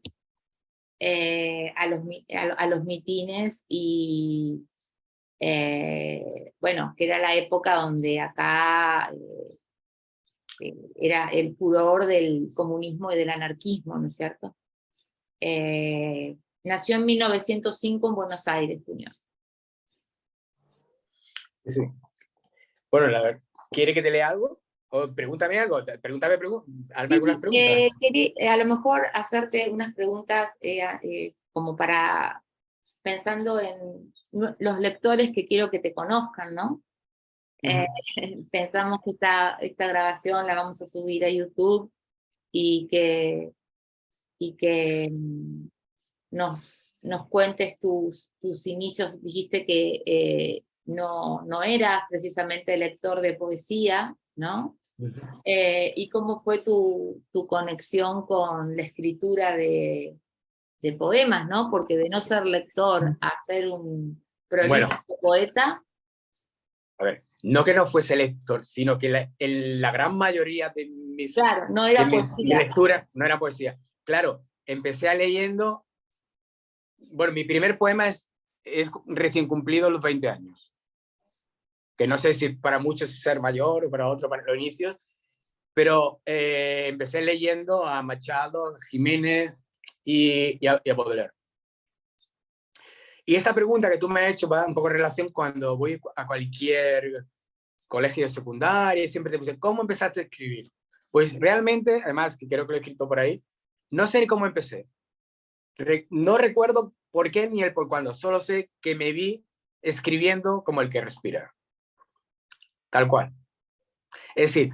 A: a los mitines y bueno, que era la época donde acá era el furor del comunismo y del anarquismo, ¿no es cierto? Nació en 1905 en Buenos Aires, Tuñón.
B: Sí. Bueno, ¿quiere que te lea algo? O pregúntame algo, hazme algunas preguntas.
A: A lo mejor hacerte unas preguntas como para, pensando en los lectores que quiero que te conozcan, ¿no? Pensamos que esta grabación la vamos a subir a YouTube y que nos cuentes tus inicios. Dijiste que no eras precisamente lector de poesía, ¿no? ¿Y cómo fue tu conexión con la escritura de poemas, ¿no? Porque de no ser lector a ser un prolífico poeta.
B: A ver, no que no fuese lector, sino que la gran mayoría de mis,
A: claro, no era poesía.
B: Mi lectura no era poesía. Claro, empecé leyendo. Bueno, mi primer poema es recién cumplido los 20 años. Que no sé si para muchos es ser mayor o para otros para los inicios, pero empecé leyendo a Machado, Jiménez y a Baudelaire. Y esta pregunta que tú me has hecho va un poco en relación cuando voy a cualquier colegio de secundaria, siempre te puse, ¿cómo empezaste a escribir? Pues realmente, además, que creo que lo he escrito por ahí, no sé ni cómo empecé. No recuerdo por qué ni el por cuándo, solo sé que me vi escribiendo como el que respira. Tal cual. Es decir,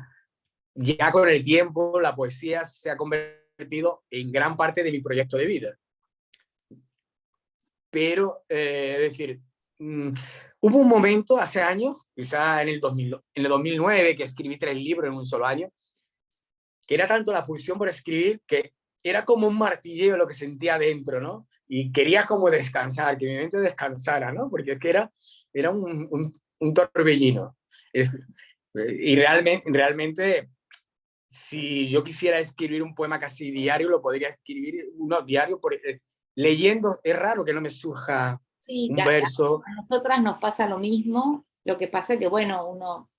B: ya con el tiempo la poesía se ha convertido en gran parte de mi proyecto de vida. Pero, es decir, hubo un momento hace años, quizá en el 2009, que escribí 3 libros en un solo año, que era tanto la pulsión por escribir que era como un martilleo lo que sentía dentro, ¿no? Y quería como descansar, que mi mente descansara, ¿no? Porque es que era un torbellino. Y realmente, si yo quisiera escribir un poema casi diario, lo podría escribir, no, diario, leyendo. Es raro que no me surja
A: Sí,
B: un verso.
A: a nosotras nos pasa lo mismo, lo que pasa es que, bueno, uno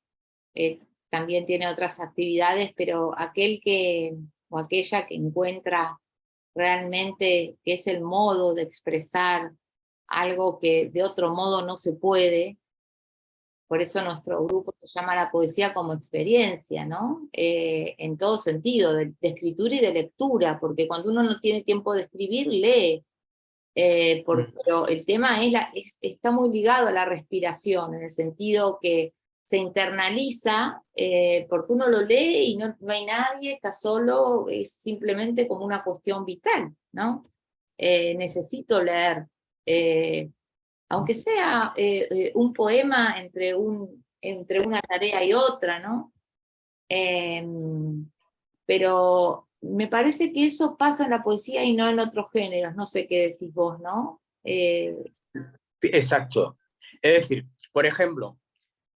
A: también tiene otras actividades, pero aquel que, o aquella que encuentra realmente que es el modo de expresar algo que de otro modo no se puede, por eso nuestro grupo se llama La Poesía como Experiencia, ¿no? En todo sentido, de escritura y de lectura, porque cuando uno no tiene tiempo de escribir, lee. Pero el tema está muy ligado a la respiración, en el sentido que se internaliza, porque uno lo lee y no hay nadie, está solo, es simplemente como una cuestión vital, ¿no? Necesito leer. Aunque sea un poema entre una tarea y otra, ¿no? Pero me parece que eso pasa en la poesía y no en otros géneros, no sé qué decís vos, ¿no?
B: Exacto. Es decir, por ejemplo,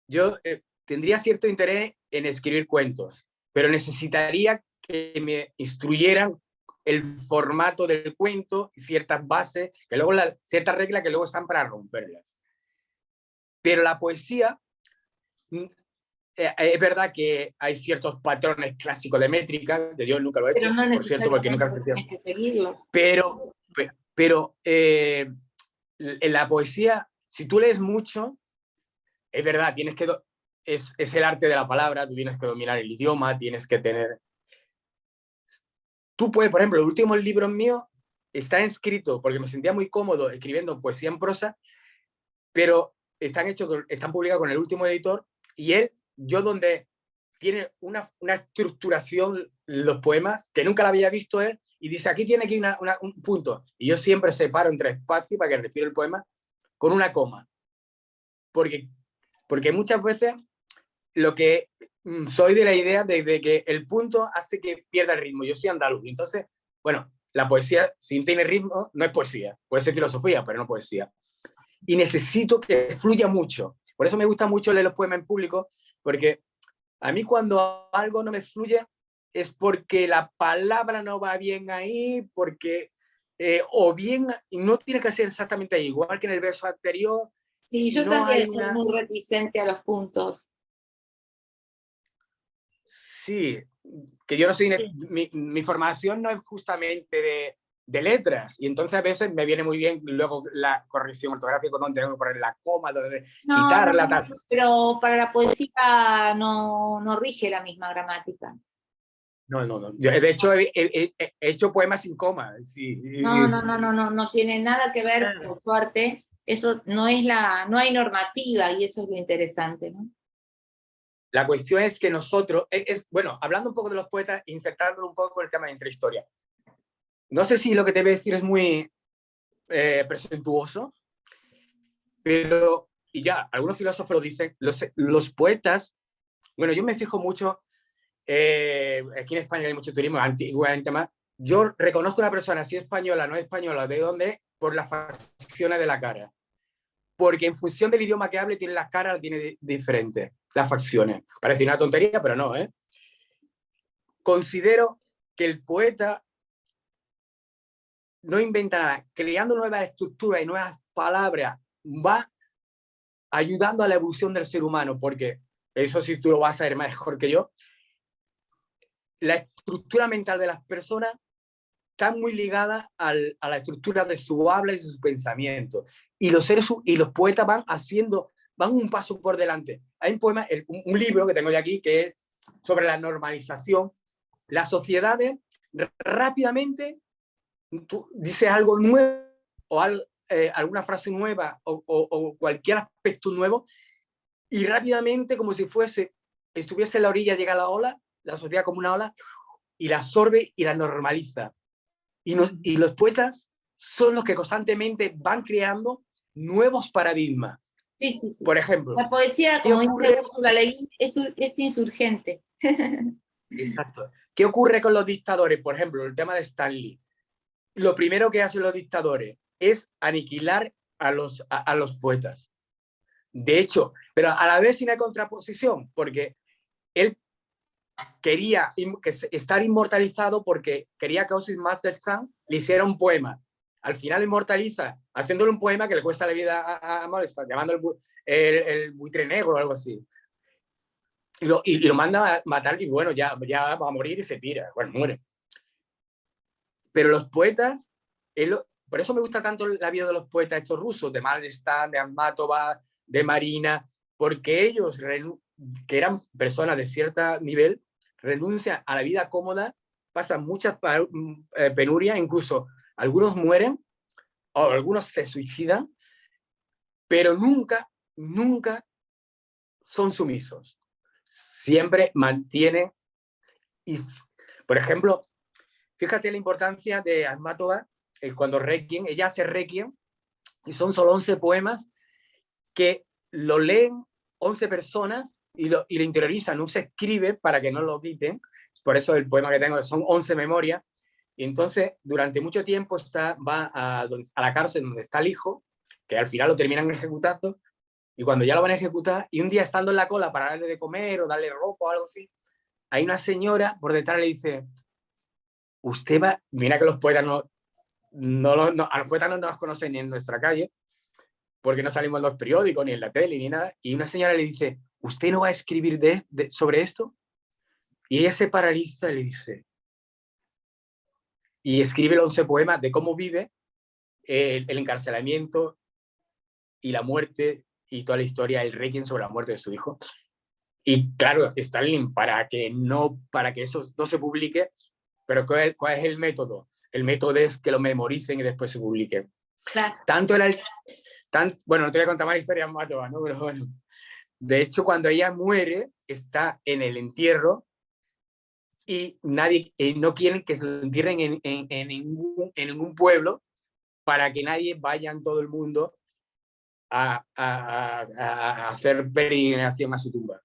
B: yo tendría cierto interés en escribir cuentos, pero necesitaría que me instruyeran el formato del cuento y ciertas bases, que luego ciertas reglas que luego están para romperlas. Pero la poesía, es verdad que hay ciertos patrones clásicos de métrica, que yo nunca lo he
A: Pero
B: hecho,
A: no
B: por cierto, porque nunca
A: necesariamente tienes que seguirlos.
B: pero en la poesía, si tú lees mucho, es verdad, es el arte de la palabra, tú tienes que dominar el idioma, tienes que tener... Tú puedes, por ejemplo, el último libro mío está escrito porque me sentía muy cómodo escribiendo poesía en prosa, pero están publicados con el último editor y yo donde tiene una estructuración los poemas que nunca la había visto él y dice, aquí tiene aquí un punto. Y yo siempre separo entre espacios para que respire el poema con una coma. Porque muchas veces lo que soy de la idea de que el punto hace que pierda el ritmo. Yo soy andaluz. Entonces, bueno, la poesía, si tiene ritmo, no es poesía. Puede ser filosofía, pero no poesía. Y necesito que fluya mucho. Por eso me gusta mucho leer los poemas en público, porque a mí cuando algo no me fluye es porque la palabra no va bien ahí, porque o bien no tiene que ser exactamente igual que en el verso anterior.
A: Sí, yo
B: No hay
A: también soy muy reticente a los puntos.
B: Sí, que yo no soy...
C: Sí.
B: Mi formación no es justamente de letras, y entonces a veces me viene muy bien luego la corrección ortográfica, donde tengo que poner la coma, donde quitarla, tal.
A: Pero para la poesía no rige la misma gramática.
B: No. Yo, de hecho, he hecho poemas sin coma. Sí.
A: No tiene nada que ver,
C: Claro.
A: por suerte. Eso no hay normativa y eso es lo interesante, ¿no?
B: La cuestión es que nosotros, bueno, hablando un poco de los poetas, insertándolo un poco con el tema de intrahistoria. No sé si lo que te voy a decir es muy presuntuoso, pero, y ya, algunos filósofos lo dicen, los poetas, bueno, yo me fijo mucho, aquí en España hay mucho turismo, antiguamente más, yo reconozco a una persona, si es española, no es española, de dónde, por las facciones de la cara. Porque en función del idioma que hable, tiene las caras, tiene diferentes, las facciones. Parece una tontería, pero no, ¿eh? Considero que el poeta no inventa nada, creando nuevas estructuras y nuevas palabras, va ayudando a la evolución del ser humano, porque eso sí tú lo vas a saber mejor que yo, la estructura mental de las personas está muy ligada a la estructura de su habla y de su pensamiento. Y los poetas van haciendo van un paso por delante. Hay un poema, un libro que tengo yo aquí, que es sobre la normalización. Las sociedades rápidamente, tú dices algo nuevo o alguna frase nueva o cualquier aspecto nuevo y rápidamente, como si estuviese en la orilla, llega la ola, la sociedad como una ola, y la absorbe y la normaliza. Y los poetas son los que constantemente van creando nuevos paradigmas.
A: Sí, sí, sí.
B: Por ejemplo,
A: La poesía, como dice Úrsula Le Guin, es insurgente.
B: Exacto. ¿Qué ocurre con los dictadores? Por ejemplo, el tema de Stanley. Lo primero que hacen los dictadores es aniquilar a los poetas. De hecho, pero a la vez sin una contraposición, porque él quería estar inmortalizado porque quería que Osip Mandelstam le hiciera un poema. Al final inmortaliza haciéndole un poema que le cuesta la vida a Mandelstam, llamando el buitre negro o algo así. Y lo manda a matar y bueno, ya va a morir y se tira. Bueno, muere. Pero los poetas, por eso me gusta tanto la vida de los poetas estos rusos, de Mandelstam, de Akhmatova, de Marina, porque ellos, que eran personas de cierto nivel, renuncian a la vida cómoda, pasan muchas penurias, incluso algunos mueren o algunos se suicidan, pero nunca son sumisos. Siempre mantienen. Y, por ejemplo, fíjate la importancia de Akhmatova cuando Requiem, ella hace Requiem y son solo 11 poemas que lo leen 11 personas y lo interiorizan, no se escribe para que no lo quiten. Por eso el poema que tengo son 11 memorias. Y entonces, durante mucho tiempo va a la cárcel donde está el hijo, que al final lo terminan ejecutando, y cuando ya lo van a ejecutar, y un día estando en la cola para darle de comer o darle ropa o algo así, hay una señora por detrás le dice, usted va, mira que los poetas a los poetas no nos conocen ni en nuestra calle, porque no salimos en los periódicos, ni en la tele, ni nada, y una señora le dice, ¿usted no va a escribir sobre esto? Y ella se paraliza y le dice, y escribe los 11 poemas de cómo vive el encarcelamiento y la muerte y toda la historia, el requiem sobre la muerte de su hijo. Y claro, Stalin, para que eso no se publique, pero ¿cuál es el método? El método es que lo memoricen y después se publique.
A: Claro.
B: Bueno, no te voy a contar más historias, Matova, ¿no? Pero bueno. De hecho, cuando ella muere, está en el entierro y nadie, no quieren que se lo entierren en ningún pueblo para que nadie vaya en todo el mundo a hacer peregrinación a su tumba.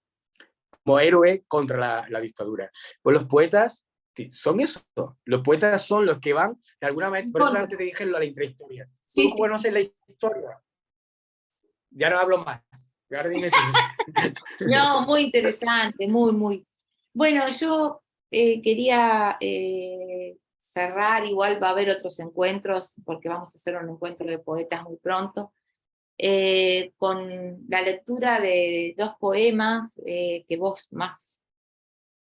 B: Como héroe contra la dictadura. Pues los poetas son eso. Los poetas son los que van, de alguna manera, por eso antes te dije lo de la intrahistoria.
A: Sí,
B: ¿Tú conoces la historia? Ya no hablo más. Ahora dime tú.
A: No, muy interesante, muy, muy. Bueno, yo quería cerrar, igual va a haber otros encuentros, porque vamos a hacer un encuentro de poetas muy pronto, con la lectura de 2 poemas que vos más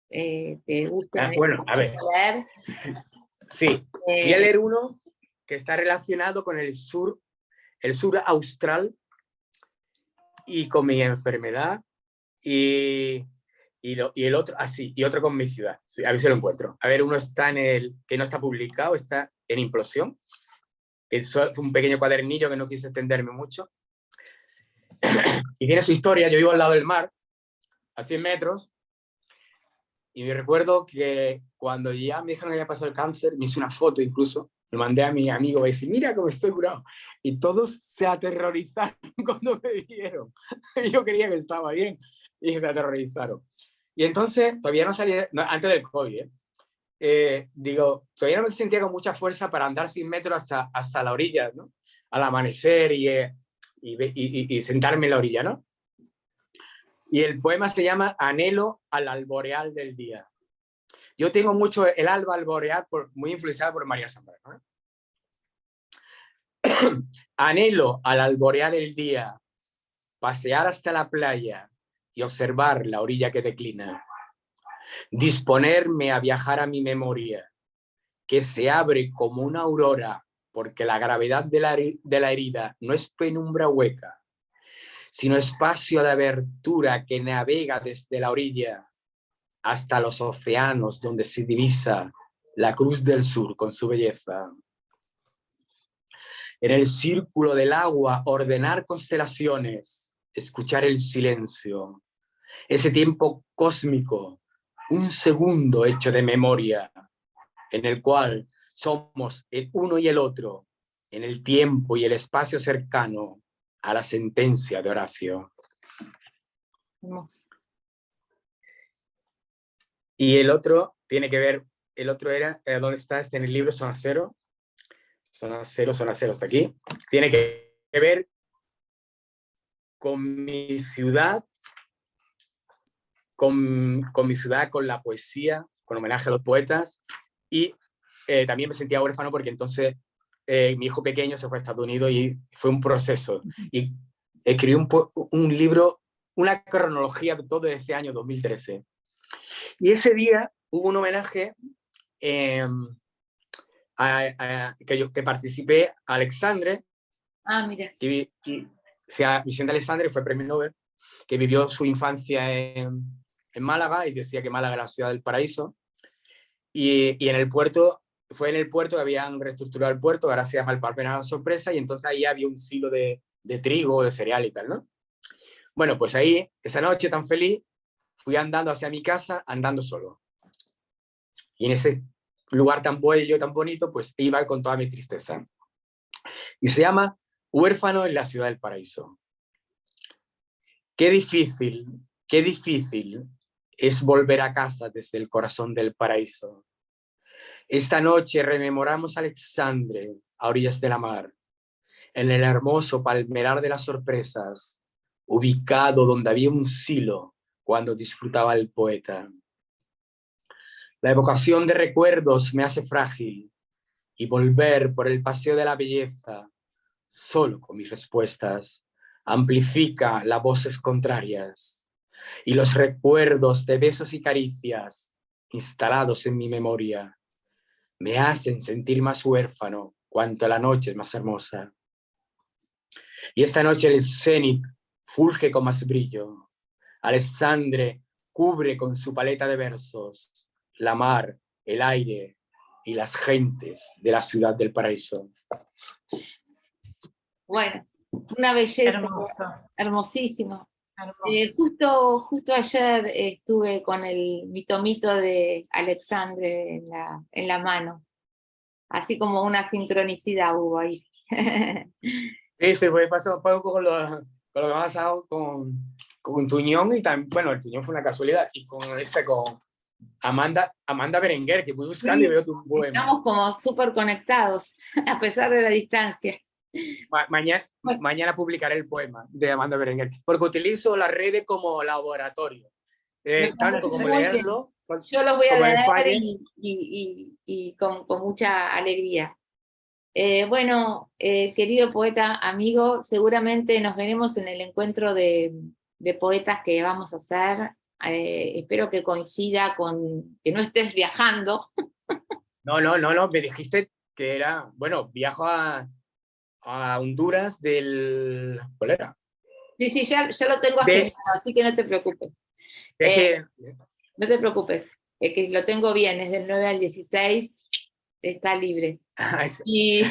A: te gusten
B: Bueno, a ver.
A: leer.
B: Sí, voy a leer uno que está relacionado con el sur austral y con mi enfermedad y el otro, así, y otro con mi ciudad. Sí, a ver si lo encuentro. A ver, uno está que no está publicado, está en Implosión, que es un pequeño cuadernillo que no quise extenderme mucho. Y tiene su historia. Yo vivo al lado del mar, a 100 metros, y me recuerdo que cuando ya me dijeron que había pasado el cáncer, me hice una foto incluso, lo mandé a mi amigo y decía, mira cómo estoy curado. Y todos se aterrorizaron cuando me vieron. Yo creía que estaba bien y se aterrorizaron. Y entonces, todavía no salía, antes del COVID, digo, todavía no me sentía con mucha fuerza para andar 100 metros hasta la orilla, ¿no? Al amanecer y sentarme en la orilla, ¿no? Y el poema se llama Anhelo al alboreal del día. Yo tengo mucho el alba alboreal, muy influenciado por María Zambrano, ¿eh? Anhelo al alborear el día, pasear hasta la playa y observar la orilla que declina. Disponerme a viajar a mi memoria, que se abre como una aurora, porque la gravedad de la herida no es penumbra hueca, sino espacio de abertura que navega desde la orilla hasta los océanos donde se divisa la Cruz del Sur con su belleza. En el círculo del agua, ordenar constelaciones, escuchar el silencio, ese tiempo cósmico, un segundo hecho de memoria, en el cual somos el uno y el otro, en el tiempo y el espacio cercano a la sentencia de Horacio.
A: Hermoso.
B: Y el otro tiene que ver, el otro era, ¿dónde está? Este en el libro Zona Cero. Zona Cero, hasta aquí. Tiene que ver con mi ciudad, con mi ciudad, con la poesía, con homenaje a los poetas, y también me sentía huérfano porque entonces mi hijo pequeño se fue a Estados Unidos y fue un proceso. Y escribí un libro, una cronología de todo ese año 2013. Y ese día hubo un homenaje que participé a Alexandre.
A: Mira.
B: Vicente Alexandre fue premio Nobel, que vivió su infancia en Málaga y decía que Málaga era la ciudad del paraíso. Y en el puerto, fue en el puerto que habían reestructurado el puerto, ahora se llama el Parque de la Sorpresa, y entonces ahí había un silo de trigo, de cereal y tal, ¿no? Bueno, pues ahí, esa noche tan feliz, fui andando hacia mi casa, andando solo. Y en ese lugar tan bello, tan bonito, pues iba con toda mi tristeza. Y se llama Huérfano en la ciudad del paraíso. Qué difícil es volver a casa desde el corazón del paraíso. Esta noche rememoramos a Alexandre a orillas de la mar, en el hermoso palmerar de las sorpresas, ubicado donde había un silo cuando disfrutaba el poeta. La evocación de recuerdos me hace frágil y volver por el paseo de la belleza, solo con mis respuestas, amplifica las voces contrarias y los recuerdos de besos y caricias instalados en mi memoria me hacen sentir más huérfano cuanto la noche es más hermosa. Y esta noche el cenit fulge con más brillo. Alexandre cubre con su paleta de versos la mar, el aire y las gentes de la ciudad del paraíso.
A: Bueno, una belleza.
C: Hermoso.
A: Hermosísimo.
C: Hermoso.
A: Justo ayer estuve con mi tomito de Alexandre en la mano. Así como una sincronicidad hubo ahí.
B: Sí, se fue pasando un poco con lo que ha pasado con Tuñón, y también, bueno, el Tuñón fue una casualidad, y con Amanda Berenguer, que fui buscando y veo tu poema.
A: Estamos como súper conectados, a pesar de la distancia.
B: Mañana publicaré el poema de Amanda Berenguer, porque utilizo las redes como laboratorio, tanto como leerlo.
A: Yo los voy a leer y con mucha alegría. Bueno, querido poeta, amigo, seguramente nos veremos en el encuentro de poetas que vamos a hacer. Espero que coincida con que no estés viajando.
B: No, me dijiste que era, bueno, viajo a Honduras ¿cuál era?
A: Sí, ya lo tengo agendado, así que no te preocupes. No te preocupes, que lo tengo bien, es del 9 al 16, está libre.
B: Sí.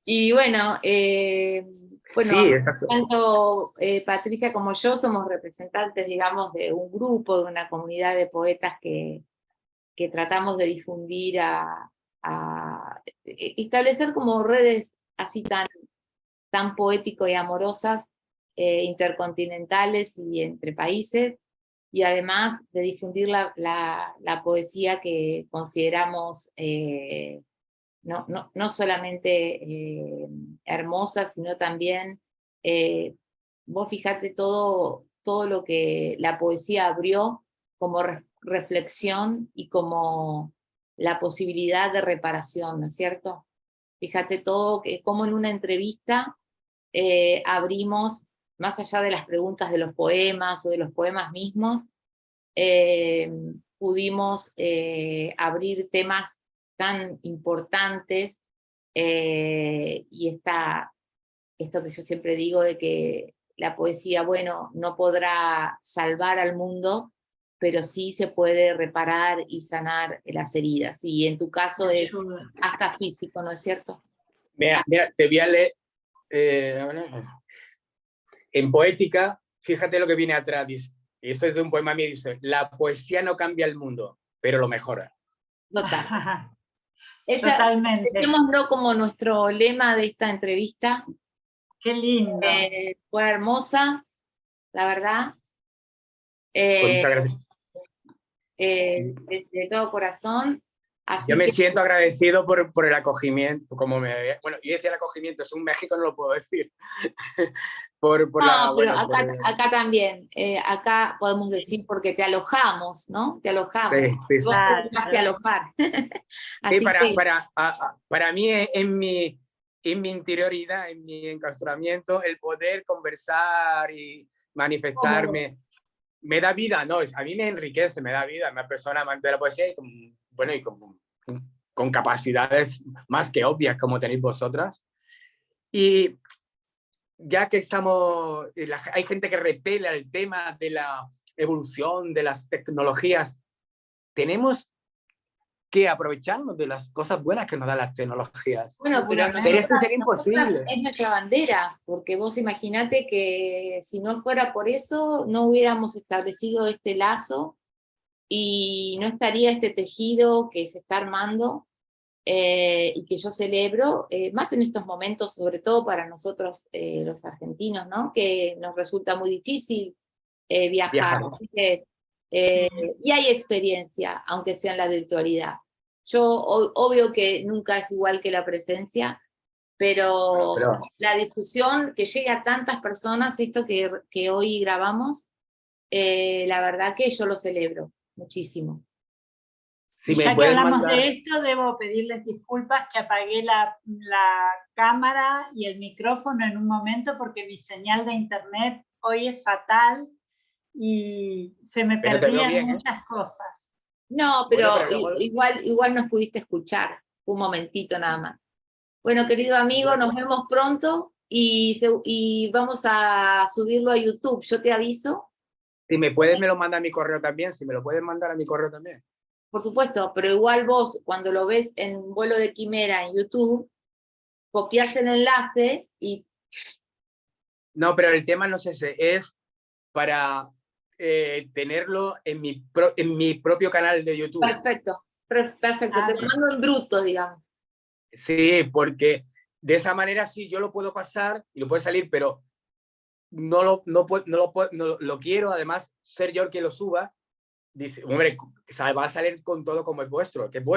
A: Y bueno,
B: sí, exacto.
A: tanto Patricia como yo somos representantes, digamos, de un grupo, de una comunidad de poetas que tratamos de difundir, a establecer como redes así tan poético y amorosas, intercontinentales y entre países, y además de difundir la poesía que consideramos no solamente hermosa, sino también, vos fijate todo lo que la poesía abrió como reflexión y como la posibilidad de reparación, ¿no es cierto? Fíjate todo, que como en una entrevista abrimos, más allá de las preguntas de los poemas o de los poemas mismos, pudimos abrir temas tan importantes, y esto que yo siempre digo de que la poesía, bueno, no podrá salvar al mundo, pero sí se puede reparar y sanar las heridas. Y en tu caso es
C: Ayuda.
A: hasta físico, ¿no es cierto?
B: Mira, te voy a leer. En poética, fíjate lo que viene atrás. Dice, y esto es de un poema mío, dice: la poesía no cambia el mundo, pero lo mejora.
A: Total.
C: Totalmente.
A: Dejémoslo como nuestro lema de esta entrevista.
C: Qué lindo.
A: Fue hermosa, la verdad.
B: Pues muchas gracias.
A: De todo corazón. Así
B: Yo me
A: que,
B: siento agradecido por el acogimiento. Bueno, yo decía el acogimiento, es un México, no lo puedo decir.
A: pero acá también. Acá podemos decir porque te alojamos, ¿no? Te alojamos.
B: Sí,
A: Vos te dejaste alojar. Así
B: sí,
A: que,
B: para mí, en mi interioridad, en mi enclaustramiento, el poder conversar y manifestarme me da vida, ¿no? A mí me enriquece, me da vida. Una persona amante de la poesía y con capacidades más que obvias como tenéis vosotras. Y ya que hay gente que repela el tema de la evolución de las tecnologías, tenemos que aprovecharnos de las cosas buenas que nos dan las tecnologías.
A: bueno, pero
B: Sería imposible.
A: es nuestra bandera, porque vos imaginate que si no fuera por eso, no hubiéramos establecido este lazo y no estaría este tejido que se está armando y que yo celebro, más en estos momentos, sobre todo para nosotros los argentinos, ¿no? Que nos resulta muy difícil viajar. Así que, y hay experiencia, aunque sea en la virtualidad. Obvio que nunca es igual que la presencia, pero la difusión, que llegue a tantas personas, esto que hoy grabamos, la verdad que yo lo celebro muchísimo.
C: Si ya que hablamos de esto, debo pedirles disculpas que apagué la cámara y el micrófono en un momento porque mi señal de internet hoy es fatal y se me perdían muchas cosas.
A: No, pero igual nos pudiste escuchar un momentito nada más. Bueno, querido amigo, nos vemos pronto y vamos a subirlo a YouTube. Yo te aviso.
B: Si me puedes, me lo manda a mi correo también. Si me lo puedes mandar a mi correo también.
A: Por supuesto, pero igual vos, cuando lo ves en Vuelo de Quimera en YouTube, copias el enlace y...
B: No, pero el tema no es ese, es para tenerlo en mi propio canal de YouTube.
A: Perfecto, te lo mando en bruto, digamos.
B: Sí, porque de esa manera sí yo lo puedo pasar y lo puede salir, pero no lo quiero, además, ser yo el que lo suba. Dice, hombre, va a salir con todo como es vuestro, que es vuestro.